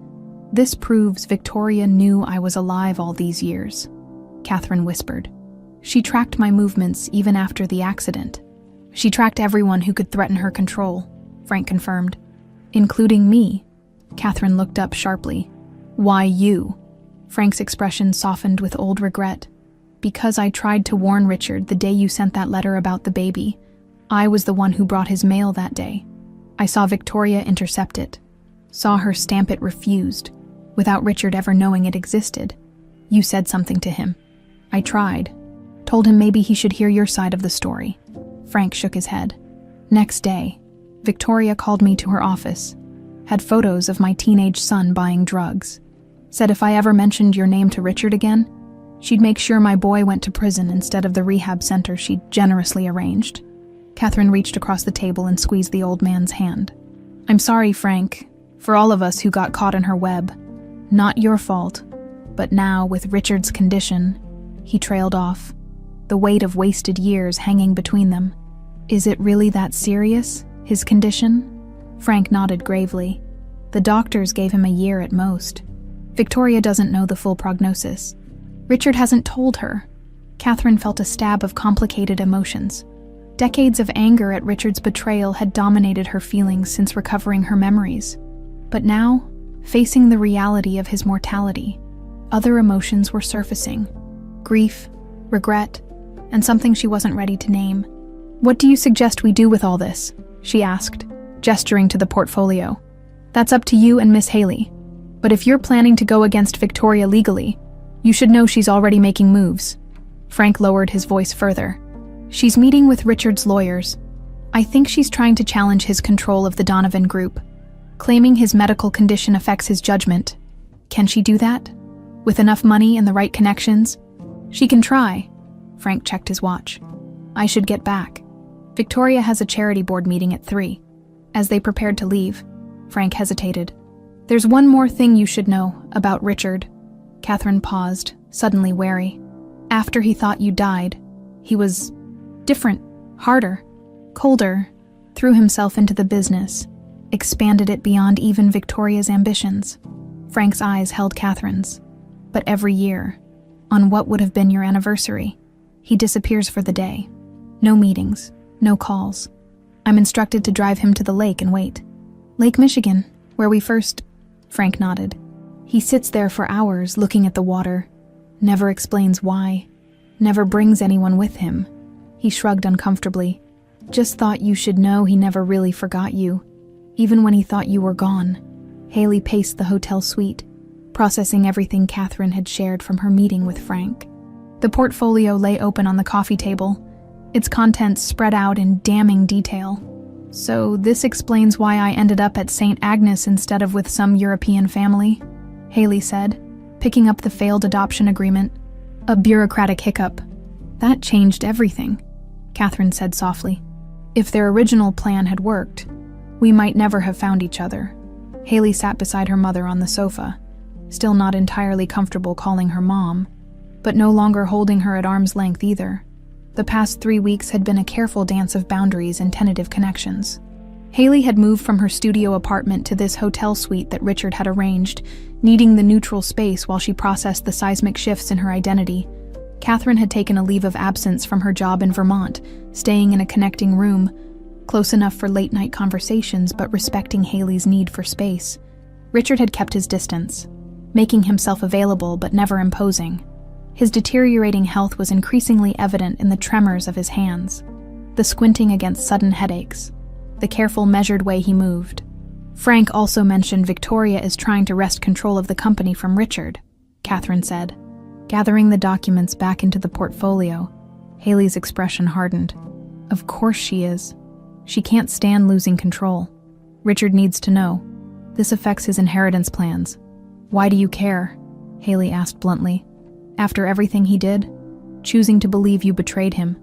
"This proves Victoria knew I was alive all these years," Catherine whispered. "She tracked my movements even after the accident. She tracked everyone who could threaten her control," Frank confirmed. "Including me." Catherine looked up sharply. "Why you?" Frank's expression softened with old regret. "Because I tried to warn Richard the day you sent that letter about the baby. I was the one who brought his mail that day. I saw Victoria intercept it. Saw her stamp it refused, without Richard ever knowing it existed. You said something to him. I tried. Told him maybe he should hear your side of the story." Frank shook his head. "Next day, Victoria called me to her office. Had photos of my teenage son buying drugs. Said if I ever mentioned your name to Richard again, she'd make sure my boy went to prison instead of the rehab center she'd generously arranged." Catherine reached across the table and squeezed the old man's hand. "I'm sorry, Frank, for all of us who got caught in her web. Not your fault. But now, with Richard's condition," he trailed off, the weight of wasted years hanging between them. "Is it really that serious? His condition? Frank nodded gravely. The doctors gave him a year at most. Victoria doesn't know the full prognosis. Richard hasn't told her. Catherine felt a stab of complicated emotions. Decades of anger at Richard's betrayal had dominated her feelings since recovering her memories. But now, facing the reality of his mortality, other emotions were surfacing. Grief, regret, and something she wasn't ready to name. "What do you suggest we do with all this?" she asked, gesturing to the portfolio. "That's up to you and Miss Haley. But if you're planning to go against Victoria legally, you should know she's already making moves." Frank lowered his voice further. "She's meeting with Richard's lawyers. I think she's trying to challenge his control of the Donovan Group, claiming his medical condition affects his judgment. Can she do that? With enough money and the right connections? She can try." Frank checked his watch. "I should get back. Victoria has a charity board meeting at 3. As they prepared to leave, Frank hesitated. "There's one more thing you should know about Richard." Catherine paused, suddenly wary. "After he thought you died, he was different, harder, colder, threw himself into the business, expanded it beyond even Victoria's ambitions." Frank's eyes held Catherine's. "But every year, on what would have been your anniversary, he disappears for the day. No meetings, no calls. I'm instructed to drive him to the lake and wait. Lake Michigan, where we first..." Frank nodded. "He sits there for hours looking at the water, never explains why, never brings anyone with him." He shrugged uncomfortably. "Just thought you should know he never really forgot you, even when he thought you were gone." Haley paced the hotel suite, processing everything Catherine had shared from her meeting with Frank. The portfolio lay open on the coffee table, its contents spread out in damning detail. "So this explains why I ended up at St. Agnes instead of with some European family," Haley said, picking up the failed adoption agreement. "A bureaucratic hiccup. That changed everything," Catherine said softly. "If their original plan had worked, we might never have found each other." Haley sat beside her mother on the sofa, still not entirely comfortable calling her mom, but no longer holding her at arm's length either. The past 3 weeks had been a careful dance of boundaries and tentative connections. Haley had moved from her studio apartment to this hotel suite that Richard had arranged, needing the neutral space while she processed the seismic shifts in her identity. Catherine had taken a leave of absence from her job in Vermont, staying in a connecting room, close enough for late-night conversations but respecting Haley's need for space. Richard had kept his distance, making himself available but never imposing. His deteriorating health was increasingly evident in the tremors of his hands, the squinting against sudden headaches, the careful, measured way he moved. Frank also mentioned Victoria is trying to wrest control of the company from Richard, Catherine said. Gathering the documents back into the portfolio, Haley's expression hardened. "Of course she is. She can't stand losing control. Richard needs to know. This affects his inheritance plans." "Why do you care?" Haley asked bluntly. "After everything he did, choosing to believe you betrayed him,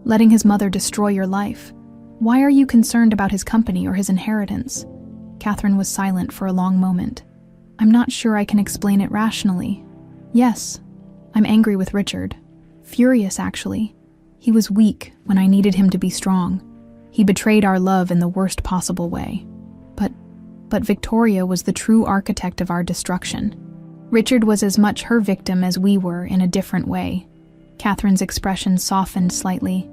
letting his mother destroy your life. Why are you concerned about his company or his inheritance?" Catherine was silent for a long moment. "I'm not sure I can explain it rationally. Yes, I'm angry with Richard. Furious, actually. He was weak when I needed him to be strong. He betrayed our love in the worst possible way. But Victoria was the true architect of our destruction. Richard was as much her victim as we were in a different way." Catherine's expression softened slightly.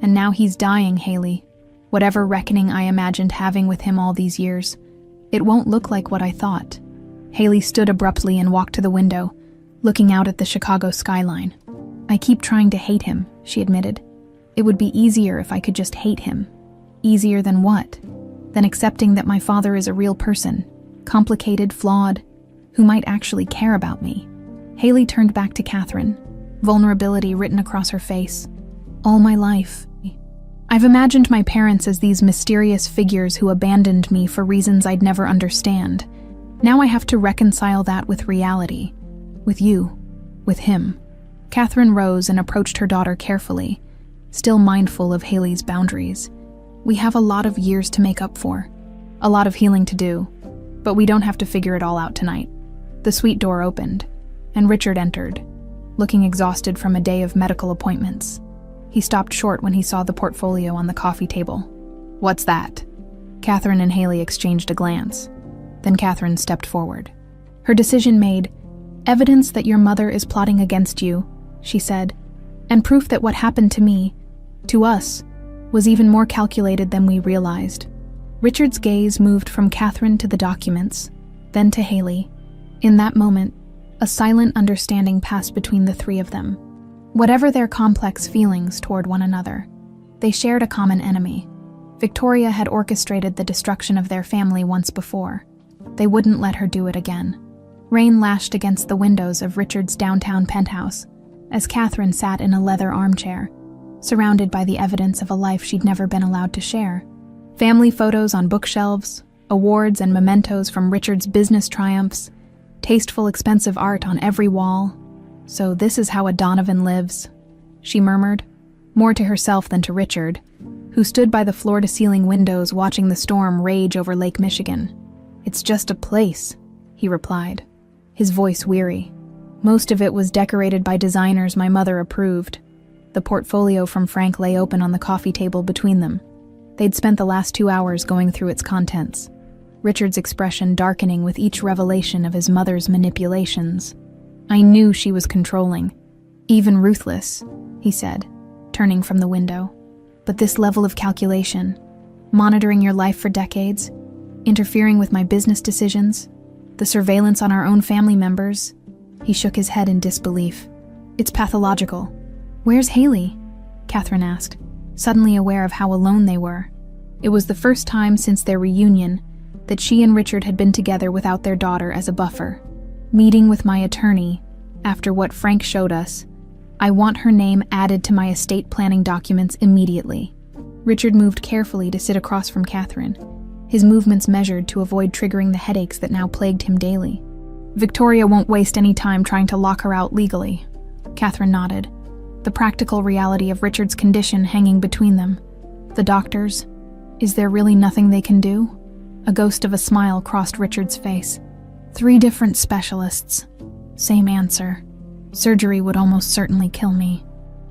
"And now he's dying, Haley. Whatever reckoning I imagined having with him all these years, it won't look like what I thought." Haley stood abruptly and walked to the window, looking out at the Chicago skyline. "I keep trying to hate him," she admitted. "It would be easier if I could just hate him." "Easier than what?" "Than accepting that my father is a real person, complicated, flawed, who might actually care about me." Haley turned back to Catherine, vulnerability written across her face. "All my life, I've imagined my parents as these mysterious figures who abandoned me for reasons I'd never understand. Now I have to reconcile that with reality. With you. With him." Catherine rose and approached her daughter carefully, still mindful of Haley's boundaries. "We have a lot of years to make up for, a lot of healing to do, but we don't have to figure it all out tonight." The suite door opened, and Richard entered, looking exhausted from a day of medical appointments. He stopped short when he saw the portfolio on the coffee table. "What's that?" Catherine and Haley exchanged a glance. Then Catherine stepped forward. Her decision made, "Evidence that your mother is plotting against you," she said, "and proof that what happened to me, to us, was even more calculated than we realized." Richard's gaze moved from Catherine to the documents, then to Haley. In that moment, a silent understanding passed between the three of them. Whatever their complex feelings toward one another, they shared a common enemy. Victoria had orchestrated the destruction of their family once before. They wouldn't let her do it again. Rain lashed against the windows of Richard's downtown penthouse as Catherine sat in a leather armchair, surrounded by the evidence of a life she'd never been allowed to share. Family photos on bookshelves, awards and mementos from Richard's business triumphs, tasteful, expensive art on every wall. "So this is how a Donovan lives," she murmured, more to herself than to Richard, who stood by the floor-to-ceiling windows watching the storm rage over Lake Michigan. "It's just a place," he replied, his voice weary. "Most of it was decorated by designers my mother approved." The portfolio from Frank lay open on the coffee table between them. They'd spent the last 2 hours going through its contents, Richard's expression darkening with each revelation of his mother's manipulations. "I knew she was controlling, even ruthless," he said, turning from the window. "But this level of calculation, monitoring your life for decades, interfering with my business decisions, the surveillance on our own family members," he shook his head in disbelief. "It's pathological." "Where's Haley?" Catherine asked, suddenly aware of how alone they were. It was the first time since their reunion that she and Richard had been together without their daughter as a buffer. "Meeting with my attorney. After what Frank showed us, I want her name added to my estate planning documents immediately." Richard moved carefully to sit across from Catherine, his movements measured to avoid triggering the headaches that now plagued him daily. "Victoria won't waste any time trying to lock her out legally." Catherine nodded, the practical reality of Richard's condition hanging between them. "The doctors, is there really nothing they can do?" A ghost of a smile crossed Richard's face. 3 different specialists. Same answer. Surgery would almost certainly kill me,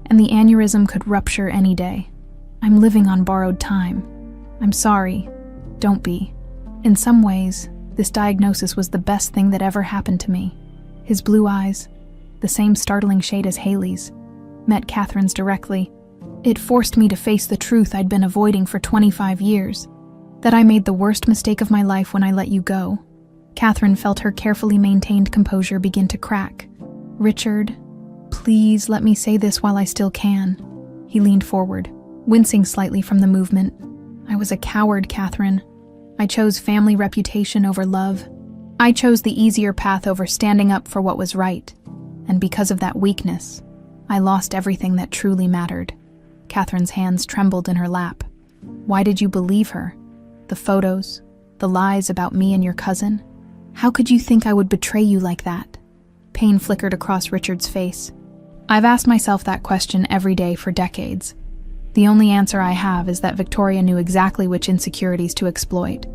and the aneurysm could rupture any day. I'm living on borrowed time. I'm sorry. Don't be. In some ways, this diagnosis was the best thing that ever happened to me. His blue eyes, the same startling shade as Haley's, met Catherine's directly. It forced me to face the truth I'd been avoiding for 25 years, that I made the worst mistake of my life when I let you go. Catherine felt her carefully maintained composure begin to crack. "Richard, please let me say this while I still can." He leaned forward, wincing slightly from the movement. "I was a coward, Catherine. I chose family reputation over love. I chose the easier path over standing up for what was right. And because of that weakness, I lost everything that truly mattered." Catherine's hands trembled in her lap. "Why did you believe her? The photos, the lies about me and your cousin? How could you think I would betray you like that?" Pain flickered across Richard's face. "I've asked myself that question every day for decades. The only answer I have is that Victoria knew exactly which insecurities to exploit.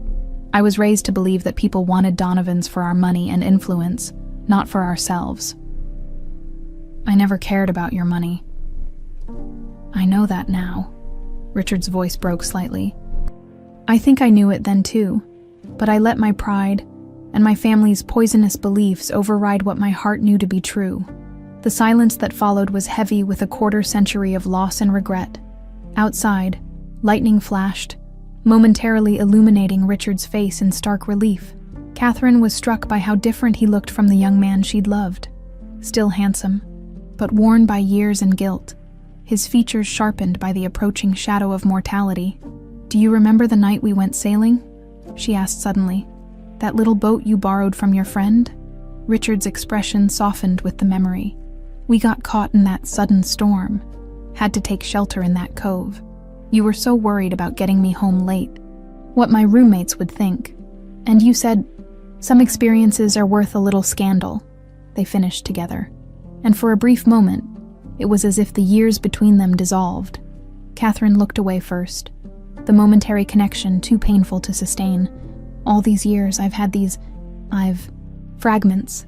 I was raised to believe that people wanted Donovans for our money and influence, not for ourselves. I never cared about your money." "I know that now." Richard's voice broke slightly. "I think I knew it then too, but I let my pride and my family's poisonous beliefs override what my heart knew to be true." The silence that followed was heavy with a quarter-century of loss and regret. Outside, lightning flashed, momentarily illuminating Richard's face in stark relief. Catherine was struck by how different he looked from the young man she'd loved. Still handsome, but worn by years and guilt, his features sharpened by the approaching shadow of mortality. "Do you remember the night we went sailing?" she asked suddenly. "That little boat you borrowed from your friend?" Richard's expression softened with the memory. "We got caught in that sudden storm. Had to take shelter in that cove. You were so worried about getting me home late. What my roommates would think. And you said, some experiences are worth a little scandal." They finished together. And for a brief moment, it was as if the years between them dissolved. Catherine looked away first, the momentary connection too painful to sustain. "All these years I've had fragments,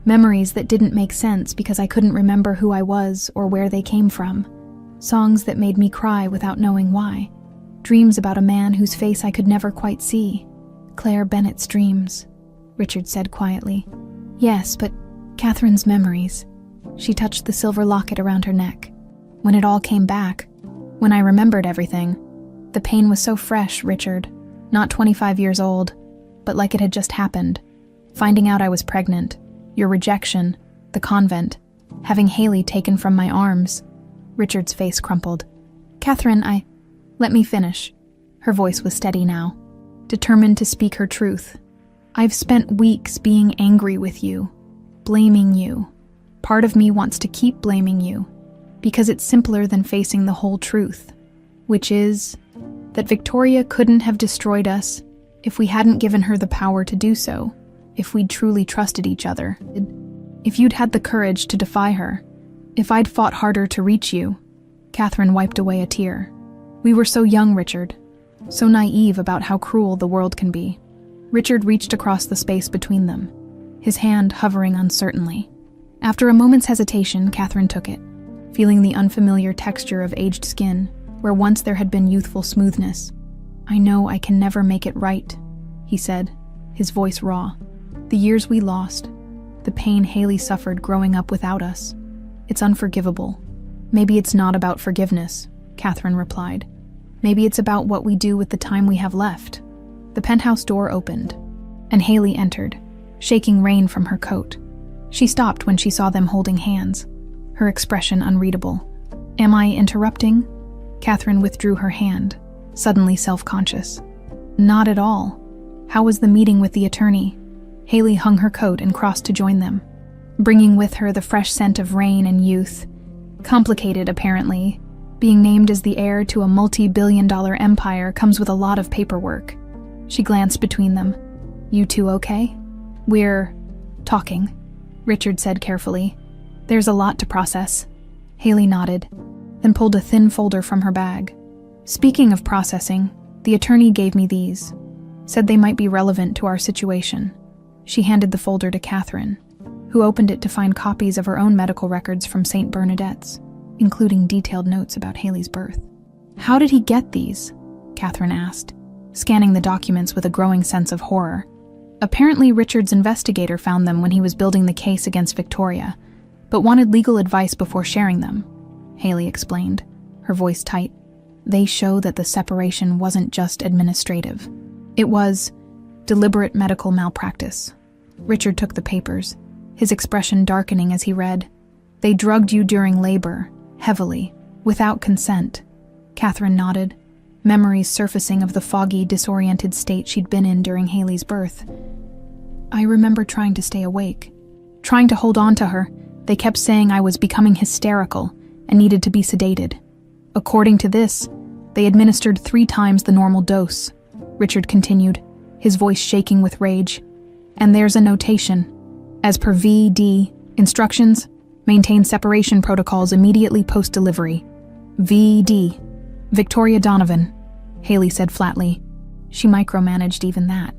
memories that didn't make sense because I couldn't remember who I was or where they came from. Songs that made me cry without knowing why. Dreams about a man whose face I could never quite see. Claire Bennett's dreams, Richard said quietly. Yes, but Catherine's memories. She touched the silver locket around her neck. When it all came back, when I remembered everything, the pain was so fresh, Richard. Not 25 years old, but like it had just happened. Finding out I was pregnant, your rejection, the convent, having Haley taken from my arms. Richard's face crumpled. Catherine, Let me finish. Her voice was steady now, determined to speak her truth. I've spent weeks being angry with you, blaming you. Part of me wants to keep blaming you, because it's simpler than facing the whole truth, which is that Victoria couldn't have destroyed us if we hadn't given her the power to do so, if we'd truly trusted each other, if you'd had the courage to defy her, if I'd fought harder to reach you. Catherine wiped away a tear. We were so young, Richard, so naive about how cruel the world can be. Richard reached across the space between them, his hand hovering uncertainly. After a moment's hesitation, Catherine took it, feeling the unfamiliar texture of aged skin, where once there had been youthful smoothness. I know I can never make it right, he said, his voice raw. The years we lost, the pain Haley suffered growing up without us. It's unforgivable. Maybe it's not about forgiveness, Catherine replied. Maybe it's about what we do with the time we have left. The penthouse door opened, and Haley entered, shaking rain from her coat. She stopped when she saw them holding hands, her expression unreadable. Am I interrupting? Catherine withdrew her hand, suddenly self-conscious. Not at all. How was the meeting with the attorney? Haley hung her coat and crossed to join them, bringing with her the fresh scent of rain and youth. Complicated, apparently. Being named as the heir to a multi-billion-dollar empire comes with a lot of paperwork. She glanced between them. You two okay? We're talking, Richard said carefully. There's a lot to process. Haley nodded, then pulled a thin folder from her bag. Speaking of processing, the attorney gave me these. Said they might be relevant to our situation. She handed the folder to Catherine, who opened it to find copies of her own medical records from St. Bernadette's, including detailed notes about Haley's birth. How did he get these? Catherine asked, scanning the documents with a growing sense of horror. Apparently Richard's investigator found them when he was building the case against Victoria, but wanted legal advice before sharing them, Haley explained, her voice tight. They show that the separation wasn't just administrative. It was deliberate medical malpractice. Richard took the papers, his expression darkening as he read. They drugged you during labor, heavily, without consent. Catherine nodded, memories surfacing of the foggy, disoriented state she'd been in during Haley's birth. I remember trying to stay awake, trying to hold on to her. They kept saying I was becoming hysterical and needed to be sedated. According to this, they administered 3 times the normal dose, Richard continued, his voice shaking with rage. And there's a notation. As per V.D. instructions, maintain separation protocols immediately post-delivery. V.D. Victoria Donovan, Haley said flatly. She micromanaged even that.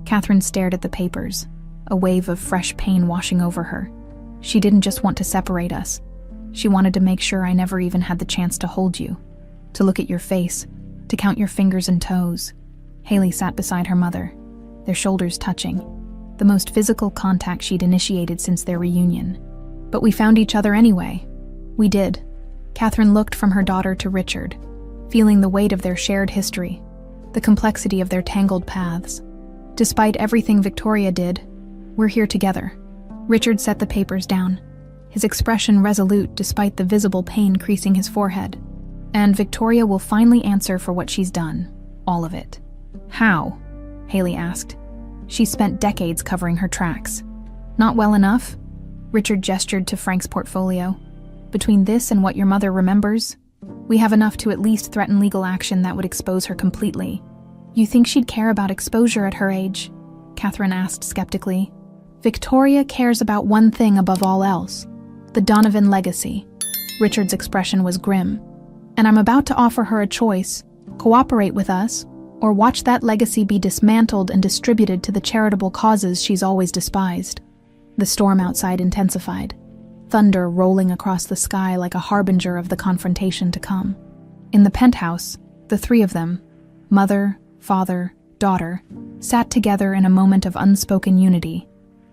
Catherine stared at the papers, a wave of fresh pain washing over her. She didn't just want to separate us. She wanted to make sure I never even had the chance to hold you, to look at your face, to count your fingers and toes. Haley sat beside her mother, their shoulders touching, the most physical contact she'd initiated since their reunion. But we found each other anyway. We did. Catherine looked from her daughter to Richard, feeling the weight of their shared history, the complexity of their tangled paths. Despite everything Victoria did, we're here together. Richard set the papers down, his expression resolute despite the visible pain creasing his forehead. And Victoria will finally answer for what she's done. All of it. How? Haley asked. She spent decades covering her tracks. Not well enough? Richard gestured to Frank's portfolio. Between this and what your mother remembers, we have enough to at least threaten legal action that would expose her completely. You think she'd care about exposure at her age? Catherine asked skeptically. Victoria cares about one thing above all else, the Donovan legacy. Richard's expression was grim. And I'm about to offer her a choice: cooperate with us, or watch that legacy be dismantled and distributed to the charitable causes she's always despised. The storm outside intensified, thunder rolling across the sky like a harbinger of the confrontation to come. In the penthouse, the 3 of them, Mother, father, daughter sat together in a moment of unspoken unity,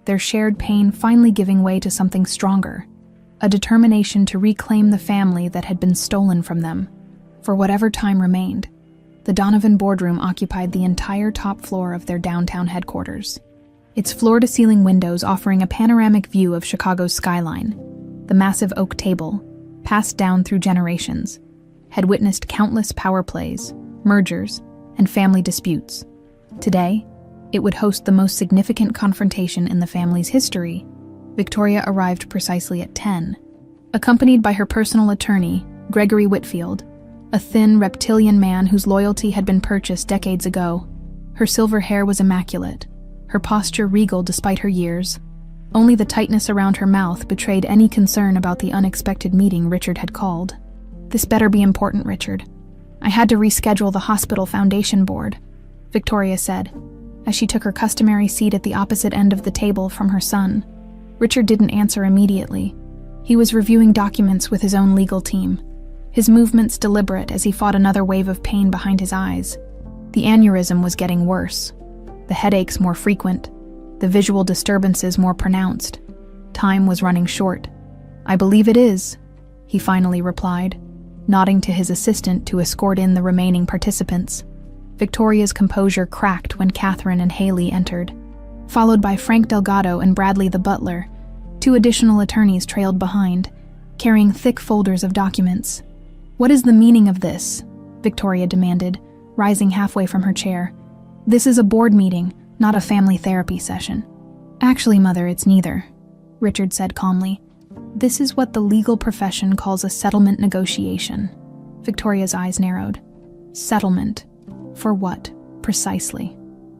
their shared pain finally giving way to something stronger, a determination to reclaim the family that had been stolen from them. For whatever time remained, the Donovan boardroom occupied the entire top floor of their downtown headquarters, its floor-to-ceiling windows offering a panoramic view of Chicago's skyline. The massive oak table, passed down through generations, had witnessed countless power plays, mergers, and family disputes. Today, it would host the most significant confrontation in the family's history. Victoria arrived precisely at 10, accompanied by her personal attorney, Gregory Whitfield, a thin, reptilian man whose loyalty had been purchased decades ago. Her silver hair was immaculate, her posture regal despite her years. Only the tightness around her mouth betrayed any concern about the unexpected meeting Richard had called. "This better be important, Richard. I had to reschedule the hospital foundation board," Victoria said, as she took her customary seat at the opposite end of the table from her son. Richard didn't answer immediately. He was reviewing documents with his own legal team, his movements deliberate as he fought another wave of pain behind his eyes. The aneurysm was getting worse, the headaches more frequent, the visual disturbances more pronounced. Time was running short. "I believe it is," he finally replied, nodding to his assistant to escort in the remaining participants. Victoria's composure cracked when Catherine and Haley entered. Followed by Frank Delgado and Bradley the butler, 2 additional attorneys trailed behind, carrying thick folders of documents. "What is the meaning of this?" Victoria demanded, rising halfway from her chair. "This is a board meeting, not a family therapy session." "Actually, Mother, it's neither," Richard said calmly. "This is what the legal profession calls a settlement negotiation." Victoria's eyes narrowed. Settlement? For what, precisely?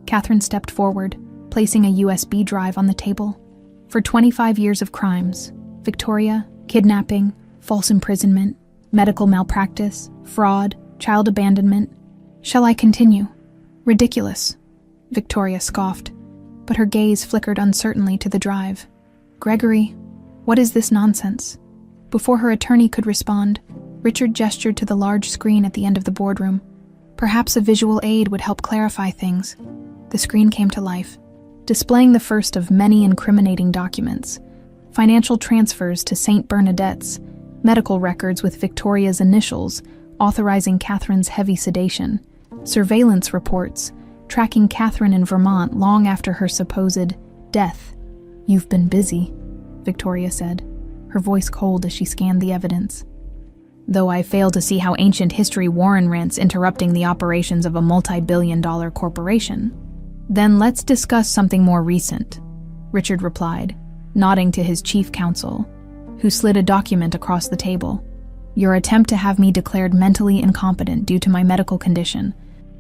Catherine stepped forward, placing a USB drive on the table. "For 25 years of crimes, Victoria, kidnapping, false imprisonment, medical malpractice, fraud, child abandonment. Shall I continue?" "Ridiculous," Victoria scoffed, but her gaze flickered uncertainly to the drive. "Gregory, what is this nonsense?" Before her attorney could respond, Richard gestured to the large screen at the end of the boardroom. Perhaps a visual aid would help clarify things. The screen came to life, displaying the first of many incriminating documents: financial transfers to St. Bernadette's, medical records with Victoria's initials authorizing Catherine's heavy sedation, surveillance reports tracking Catherine in Vermont long after her supposed death. "You've been busy," Victoria said, her voice cold as she scanned the evidence. "Though I fail to see how ancient history warrants interrupting the operations of a multi-billion-dollar corporation." "Then let's discuss something more recent," Richard replied, nodding to his chief counsel, who slid a document across the table. "Your attempt to have me declared mentally incompetent due to my medical condition.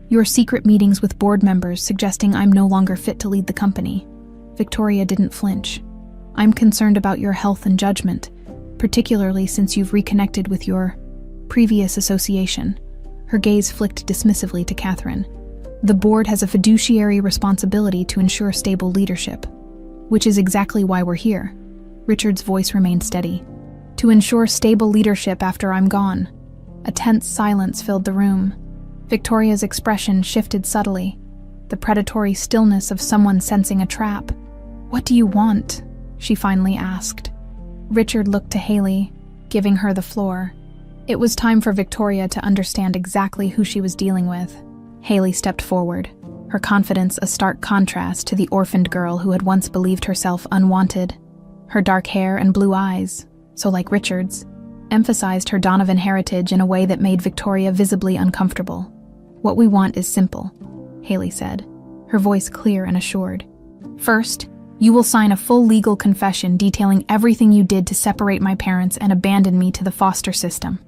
Your secret meetings with board members suggesting I'm no longer fit to lead the company." Victoria didn't flinch. "I'm concerned about your health and judgment, particularly since you've reconnected with your previous association." Her gaze flicked dismissively to Catherine. "The board has a fiduciary responsibility to ensure stable leadership, which is exactly why we're here." Richard's voice remained steady. "To ensure stable leadership after I'm gone." A tense silence filled the room. Victoria's expression shifted subtly, the predatory stillness of someone sensing a trap. "What do you want?" she finally asked. Richard looked to Haley, giving her the floor. It was time for Victoria to understand exactly who she was dealing with. Haley stepped forward, her confidence a stark contrast to the orphaned girl who had once believed herself unwanted. Her dark hair and blue eyes, so like Richard's, emphasized her Donovan heritage in a way that made Victoria visibly uncomfortable. "What we want is simple," Haley said, her voice clear and assured. "First, you will sign a full legal confession detailing everything you did to separate my parents and abandon me to the foster system."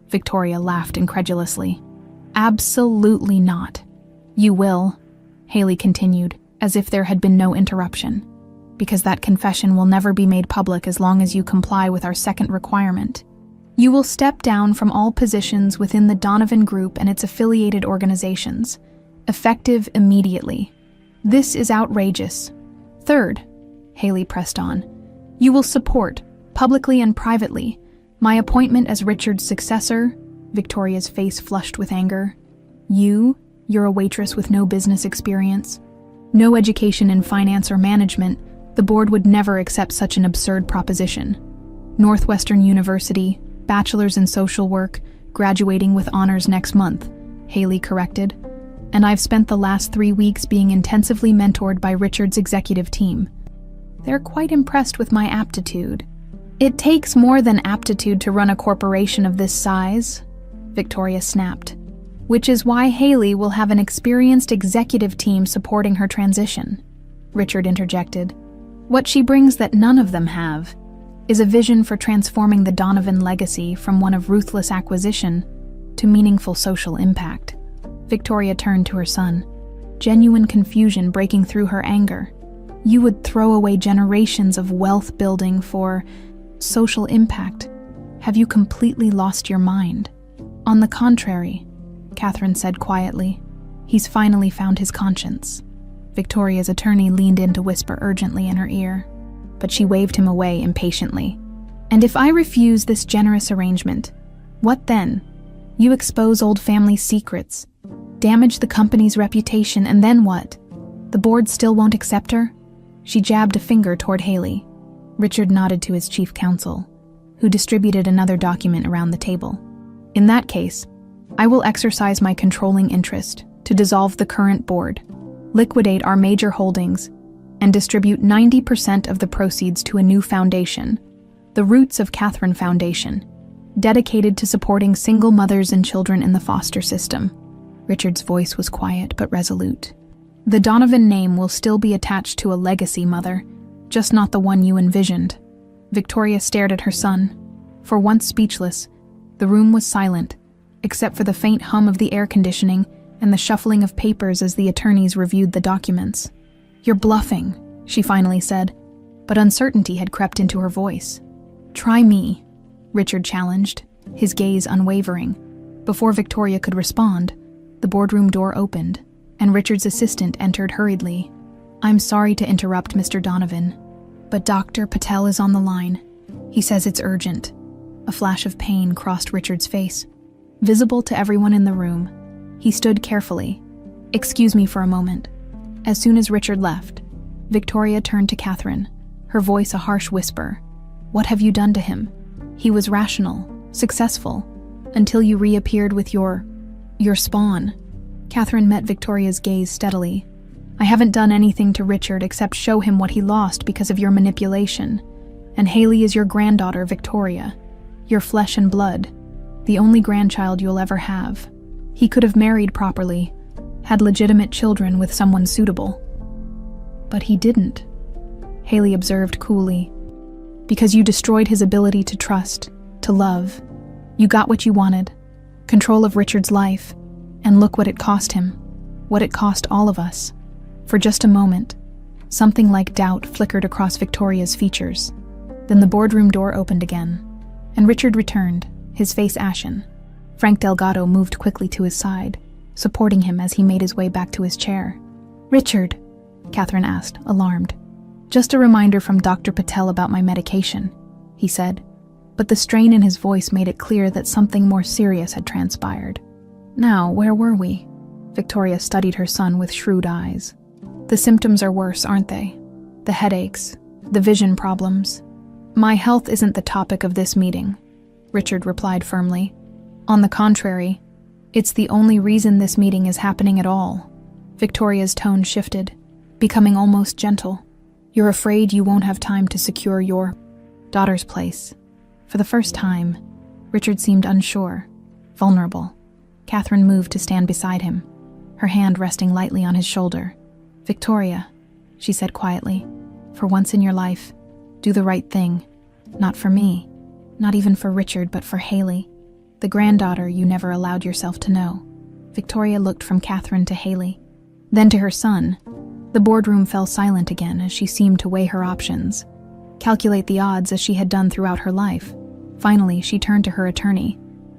Victoria laughed incredulously. "Absolutely not." "You will," Haley continued, as if there had been no interruption, "because that confession will never be made public as long as you comply with our second requirement. You will step down from all positions within the Donovan Group and its affiliated organizations, effective immediately. This is outrageous. Third," Haley pressed on, "you will support, publicly and privately, my appointment as Richard's successor." Victoria's face flushed with anger. You You're a waitress with no business experience. No education in finance or management. The board would never accept such an absurd proposition. Northwestern University, bachelor's in social work, graduating with honors next month, Haley corrected. And I've spent the last 3 weeks being intensively mentored by Richard's executive team. They're quite impressed with my aptitude. It takes more than aptitude to run a corporation of this size, Victoria snapped, which is why Haley will have an experienced executive team supporting her transition. Richard interjected. What she brings that none of them have is a vision for transforming the Donovan legacy from one of ruthless acquisition to meaningful social impact. Victoria turned to her son, genuine confusion breaking through her anger. You would throw away generations of wealth building for social impact. Have you completely lost your mind? On the contrary, Catherine said quietly, he's finally found his conscience. Victoria's attorney leaned in to whisper urgently in her ear, but she waved him away impatiently. And if I refuse this generous arrangement, what then? You expose old family secrets, damage the company's reputation, and then what? The board still won't accept her? She jabbed a finger toward Haley. Richard nodded to his chief counsel, who distributed another document around the table. In that case, I will exercise my controlling interest to dissolve the current board, liquidate our major holdings, and distribute 90% of the proceeds to a new foundation, the Roots of Catherine Foundation, dedicated to supporting single mothers and children in the foster system. Richard's voice was quiet but resolute. The Donovan name will still be attached to a legacy, Mother, just not the one you envisioned. Victoria stared at her son. For once speechless, the room was silent, except for the faint hum of the air conditioning and the shuffling of papers as the attorneys reviewed the documents. You're bluffing, she finally said, but uncertainty had crept into her voice. Try me, Richard challenged, his gaze unwavering. Before Victoria could respond, the boardroom door opened, and Richard's assistant entered hurriedly. I'm sorry to interrupt, Mr. Donovan, but Dr. Patel is on the line. He says it's urgent. A flash of pain crossed Richard's face. Visible to everyone in the room, he stood carefully. Excuse me for a moment. As soon as Richard left, Victoria turned to Catherine, her voice a harsh whisper. What have you done to him? He was rational, successful, until you reappeared with your spawn. Catherine met Victoria's gaze steadily. I haven't done anything to Richard except show him what he lost because of your manipulation. And Haley is your granddaughter, Victoria. Your flesh and blood. The only grandchild you'll ever have. He could have married properly, had legitimate children with someone suitable. But he didn't, Haley observed coolly. Because you destroyed his ability to trust, to love. You got what you wanted, control of Richard's life, and look what it cost him, what it cost all of us. For just a moment, something like doubt flickered across Victoria's features. Then the boardroom door opened again, and Richard returned, his face ashen. Frank Delgado moved quickly to his side, supporting him as he made his way back to his chair. Richard, Catherine asked, alarmed. Just a reminder from Dr. Patel about my medication, he said, but the strain in his voice made it clear that something more serious had transpired. Now, where were we? Victoria studied her son with shrewd eyes. The symptoms are worse, aren't they? The headaches, the vision problems. My health isn't the topic of this meeting, Richard replied firmly. On the contrary, it's the only reason this meeting is happening at all. Victoria's tone shifted, becoming almost gentle. You're afraid you won't have time to secure your daughter's place. For the first time, Richard seemed unsure, vulnerable. Catherine moved to stand beside him, her hand resting lightly on his shoulder. Victoria, she said quietly, for once in your life, do the right thing. Not for me, not even for Richard, but for Haley, the granddaughter you never allowed yourself to know. Victoria looked from Catherine to Haley, then to her son. The boardroom fell silent again as she seemed to weigh her options, calculate the odds as she had done throughout her life. Finally, she turned to her attorney.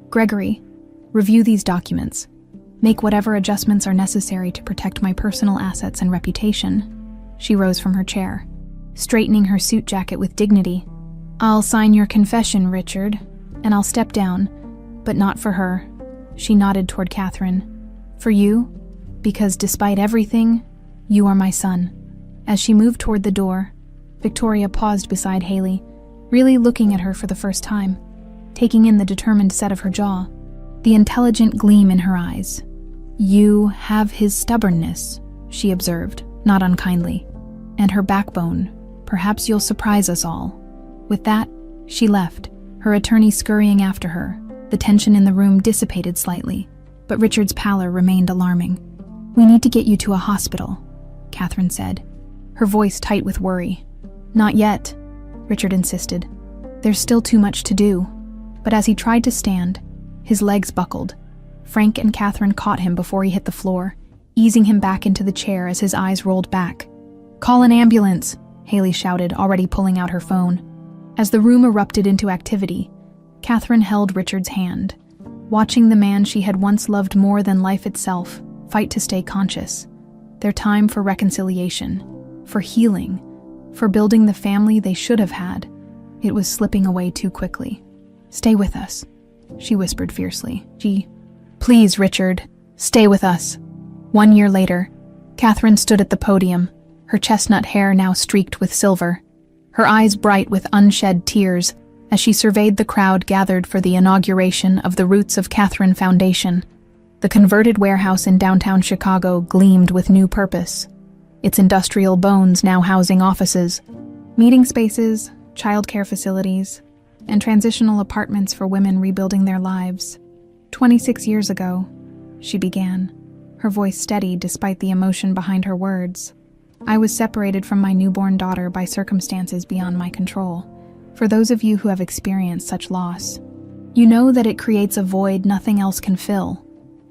Gregory, review these documents. Make whatever adjustments are necessary to protect my personal assets and reputation. She rose from her chair, straightening her suit jacket with dignity. I'll sign your confession, Richard, and I'll step down, but not for her. She nodded toward Catherine. For you, Because despite everything, you are my son." As she moved toward the door, Victoria paused beside Haley, really looking at her for the first time, taking in the determined set of her jaw, the intelligent gleam in her eyes. "You have his stubbornness," she observed, not unkindly, "and her backbone. Perhaps you'll surprise us all." With that, she left, her attorney scurrying after her. The tension in the room dissipated slightly, but Richard's pallor remained alarming. "We need to get you to a hospital," Catherine said, her voice tight with worry. "Not yet," Richard insisted. "There's still too much to do." But as he tried to stand, his legs buckled. Frank and Catherine caught him before he hit the floor, easing him back into the chair as his eyes rolled back. "Call an ambulance," Haley shouted, already pulling out her phone. As the room erupted into activity, Catherine held Richard's hand, watching the man she had once loved more than life itself fight to stay conscious. Their time for reconciliation, for healing, for building the family they should have had, it was slipping away too quickly. "Stay with us," she whispered fiercely. "Please, Richard, stay with us." 1 year later, Catherine stood at the podium, her chestnut hair now streaked with silver, her eyes bright with unshed tears as she surveyed the crowd gathered for the inauguration of the Roots of Catherine Foundation. The converted warehouse in downtown Chicago gleamed with new purpose, its industrial bones now housing offices, meeting spaces, childcare facilities, and transitional apartments for women rebuilding their lives. 26 years ago, she began, her voice steady despite the emotion behind her words. "I was separated from my newborn daughter by circumstances beyond my control. For those of you who have experienced such loss, you know that it creates a void nothing else can fill.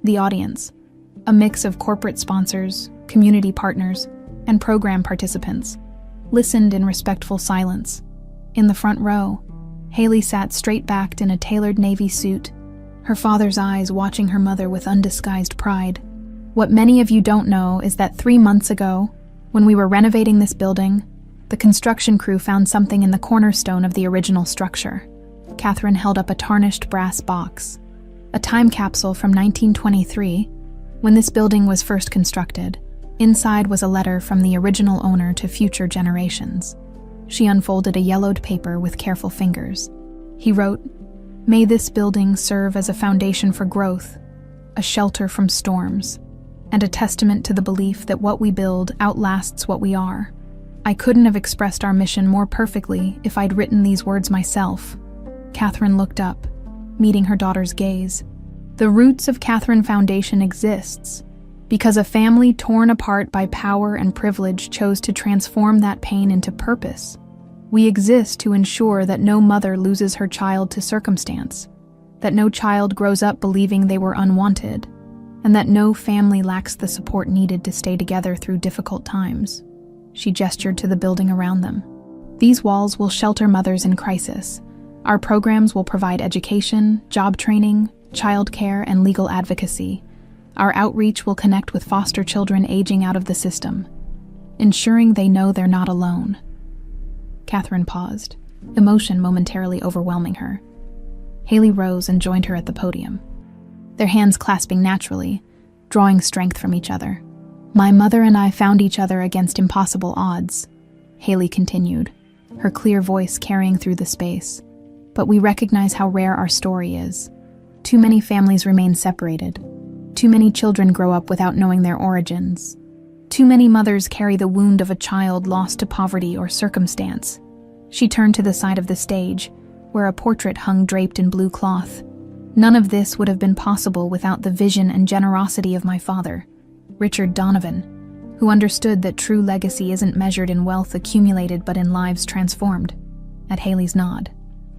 The audience, a mix of corporate sponsors, community partners, and program participants, listened in respectful silence. In the front row, Haley sat straight-backed in a tailored navy suit, her father's eyes watching her mother with undisguised pride. What many of you don't know is that 3 months ago, when we were renovating this building, the construction crew found something in the cornerstone of the original structure. Catherine held up a tarnished brass box, a time capsule from 1923, when this building was first constructed. Inside was a letter from the original owner to future generations. She unfolded a yellowed paper with careful fingers. He wrote, "May this building serve as a foundation for growth, a shelter from storms, and a testament to the belief that what we build outlasts what we are. I couldn't have expressed our mission more perfectly if I'd written these words myself." Catherine looked up, meeting her daughter's gaze. "The Roots of Catherine Foundation exists because a family torn apart by power and privilege chose to transform that pain into purpose. We exist to ensure that no mother loses her child to circumstance, that no child grows up believing they were unwanted, and that no family lacks the support needed to stay together through difficult times." She gestured to the building around them. "These walls will shelter mothers in crisis. Our programs will provide education, job training, childcare, and legal advocacy. Our outreach will connect with foster children aging out of the system, ensuring they know they're not alone." Catherine paused, emotion momentarily overwhelming her. Haley rose and joined her at the podium, their hands clasping naturally, drawing strength from each other. "My mother and I found each other against impossible odds," Haley continued, her clear voice carrying through the space. "But we recognize how rare our story is. Too many families remain separated. Too many children grow up without knowing their origins. Too many mothers carry the wound of a child lost to poverty or circumstance." She turned to the side of the stage, where a portrait hung draped in blue cloth. "None of this would have been possible without the vision and generosity of my father, Richard Donovan, who understood that true legacy isn't measured in wealth accumulated but in lives transformed." At Haley's nod,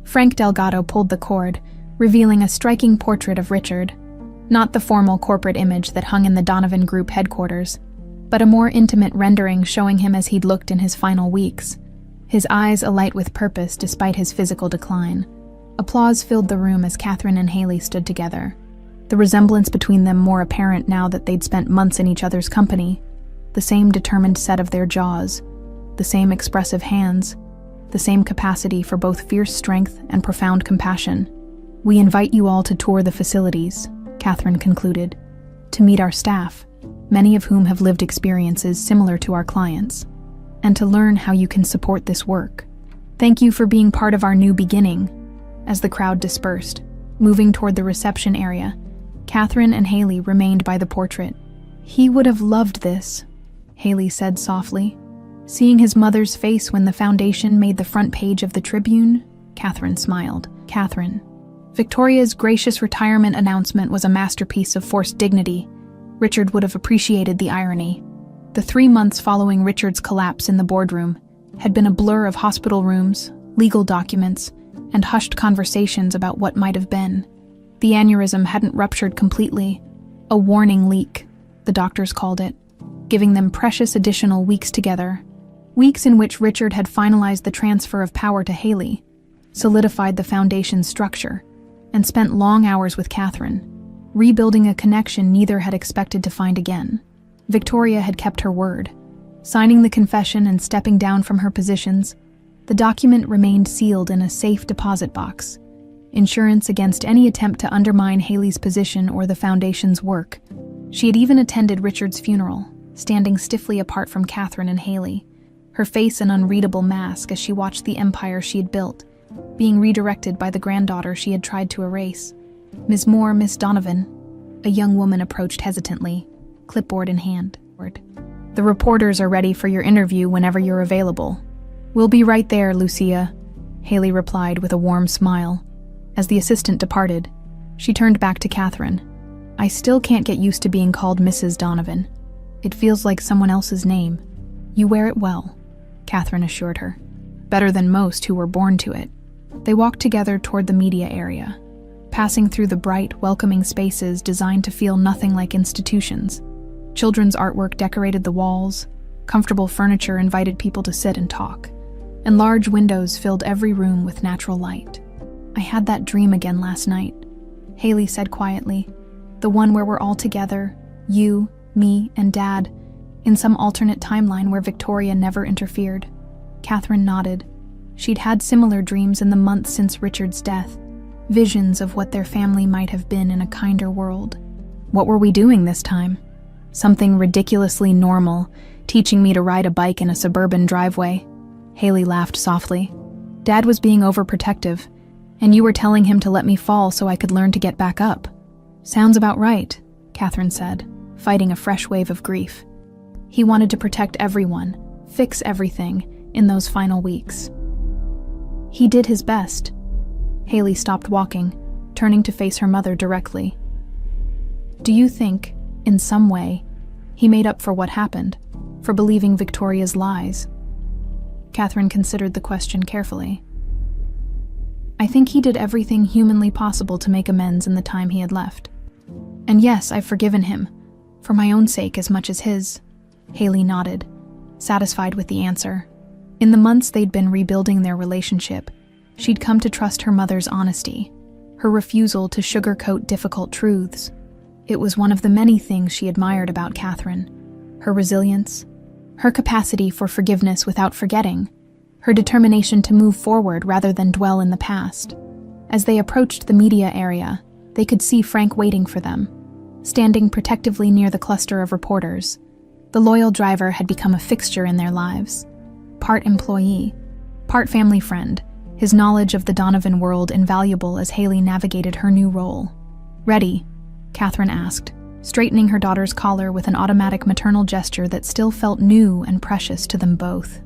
Frank Delgado pulled the cord, revealing a striking portrait of Richard, not the formal corporate image that hung in the Donovan Group headquarters, but a more intimate rendering showing him as he'd looked in his final weeks, his eyes alight with purpose despite his physical decline. Applause filled the room as Catherine and Haley stood together, the resemblance between them more apparent now that they'd spent months in each other's company, the same determined set of their jaws, the same expressive hands, the same capacity for both fierce strength and profound compassion. "We invite you all to tour the facilities," Catherine concluded, "to meet our staff, many of whom have lived experiences similar to our clients, and to learn how you can support this work. Thank you for being part of our new beginning. As the crowd dispersed, moving toward the reception area, Catherine and Haley remained by the portrait. He would have loved this, Haley said softly. Seeing his mother's face when the foundation made the front page of the Tribune, Catherine smiled. Catherine. Victoria's gracious retirement announcement was a masterpiece of forced dignity. Richard would have appreciated the irony. The 3 months following Richard's collapse in the boardroom had been a blur of hospital rooms, legal documents, and hushed conversations about what might have been. The aneurysm hadn't ruptured completely. A warning leak, the doctors called it, giving them precious additional weeks together. Weeks in which Richard had finalized the transfer of power to Haley, solidified the foundation's structure, and spent long hours with Catherine, rebuilding a connection neither had expected to find again. Victoria had kept her word. Signing the confession and stepping down from her positions, the document remained sealed in a safe deposit box, insurance against any attempt to undermine Haley's position or the foundation's work. She had even attended Richard's funeral, standing stiffly apart from Catherine and Haley, her face an unreadable mask as she watched the empire she had built, being redirected by the granddaughter she had tried to erase. Miss Donovan, a young woman approached hesitantly, clipboard in hand. The reporters are ready for your interview whenever you're available. We'll be right there, Lucia, Haley replied with a warm smile. As the assistant departed, she turned back to Catherine. I still can't get used to being called Mrs. Donovan. It feels like someone else's name. You wear it well, Catherine assured her. Better than most who were born to it. They walked together toward the media area, passing through the bright, welcoming spaces designed to feel nothing like institutions. Children's artwork decorated the walls, comfortable furniture invited people to sit and talk, and large windows filled every room with natural light. I had that dream again last night, Haley said quietly. The one where we're all together, you, me, and Dad, in some alternate timeline where Victoria never interfered. Catherine nodded. She'd had similar dreams in the months since Richard's death, visions of what their family might have been in a kinder world. What were we doing this time? Something ridiculously normal, teaching me to ride a bike in a suburban driveway. Haley laughed softly. Dad was being overprotective, and you were telling him to let me fall so I could learn to get back up. Sounds about right, Catherine said, fighting a fresh wave of grief. He wanted to protect everyone, fix everything, in those final weeks. He did his best. Haley stopped walking, turning to face her mother directly. Do you think, in some way, he made up for what happened, for believing Victoria's lies? Catherine considered the question carefully. I think he did everything humanly possible to make amends in the time he had left. And yes, I've forgiven him, for my own sake as much as his. Haley nodded, satisfied with the answer. In the months they'd been rebuilding their relationship, she'd come to trust her mother's honesty, her refusal to sugarcoat difficult truths. It was one of the many things she admired about Catherine. Her resilience, her capacity for forgiveness without forgetting, her determination to move forward rather than dwell in the past. As they approached the media area, they could see Frank waiting for them, standing protectively near the cluster of reporters. The loyal driver had become a fixture in their lives. Part employee, part family friend, his knowledge of the Donovan world invaluable as Haley navigated her new role. Ready? Catherine asked, straightening her daughter's collar with an automatic maternal gesture that still felt new and precious to them both.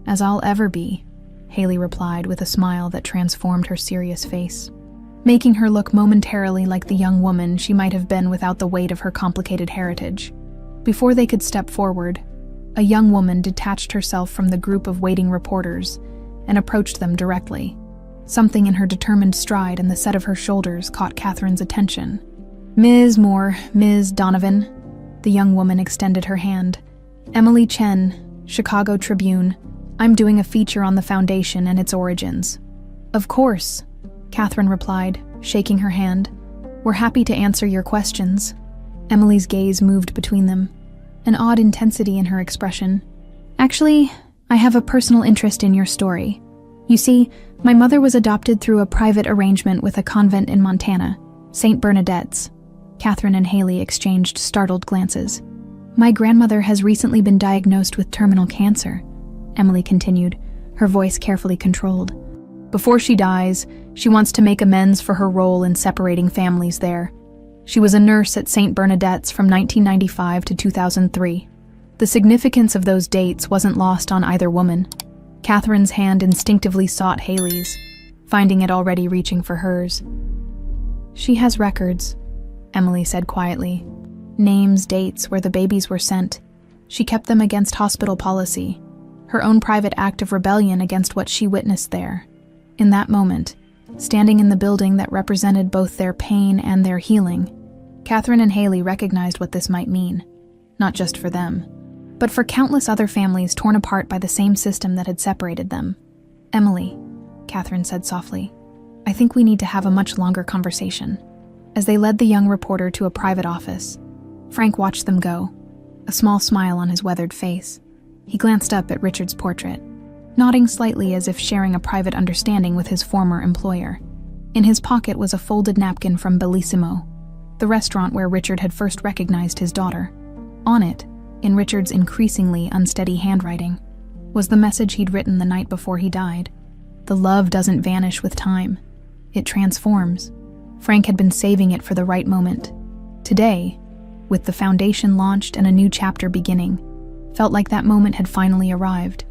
As I'll ever be, Haley replied with a smile that transformed her serious face, making her look momentarily like the young woman she might have been without the weight of her complicated heritage. Before they could step forward, a young woman detached herself from the group of waiting reporters and approached them directly. Something in her determined stride and the set of her shoulders caught Catherine's attention. Ms. Donovan, the young woman extended her hand. Emily Chen, Chicago Tribune. I'm doing a feature on the foundation and its origins. Of course, Catherine replied, shaking her hand. We're happy to answer your questions. Emily's gaze moved between them, an odd intensity in her expression. Actually, I have a personal interest in your story. You see, my mother was adopted through a private arrangement with a convent in Montana, St. Bernadette's. Catherine and Haley exchanged startled glances. My grandmother has recently been diagnosed with terminal cancer, Emily continued, her voice carefully controlled. Before she dies, she wants to make amends for her role in separating families there. She was a nurse at St. Bernadette's from 1995 to 2003. The significance of those dates wasn't lost on either woman. Catherine's hand instinctively sought Haley's, finding it already reaching for hers. She has records, Emily said quietly. Names, dates, where the babies were sent. She kept them against hospital policy, her own private act of rebellion against what she witnessed there. In that moment, standing in the building that represented both their pain and their healing, Catherine and Haley recognized what this might mean, not just for them, but for countless other families torn apart by the same system that had separated them. Emily, Catherine said softly, I think we need to have a much longer conversation. As they led the young reporter to a private office, Frank watched them go, a small smile on his weathered face. He glanced up at Richard's portrait, nodding slightly as if sharing a private understanding with his former employer. In his pocket was a folded napkin from Bellissimo, the restaurant where Richard had first recognized his daughter. On it, in Richard's increasingly unsteady handwriting, was the message he'd written the night before he died. The love doesn't vanish with time. It transforms. Frank had been saving it for the right moment. Today, with the foundation launched and a new chapter beginning, felt like that moment had finally arrived.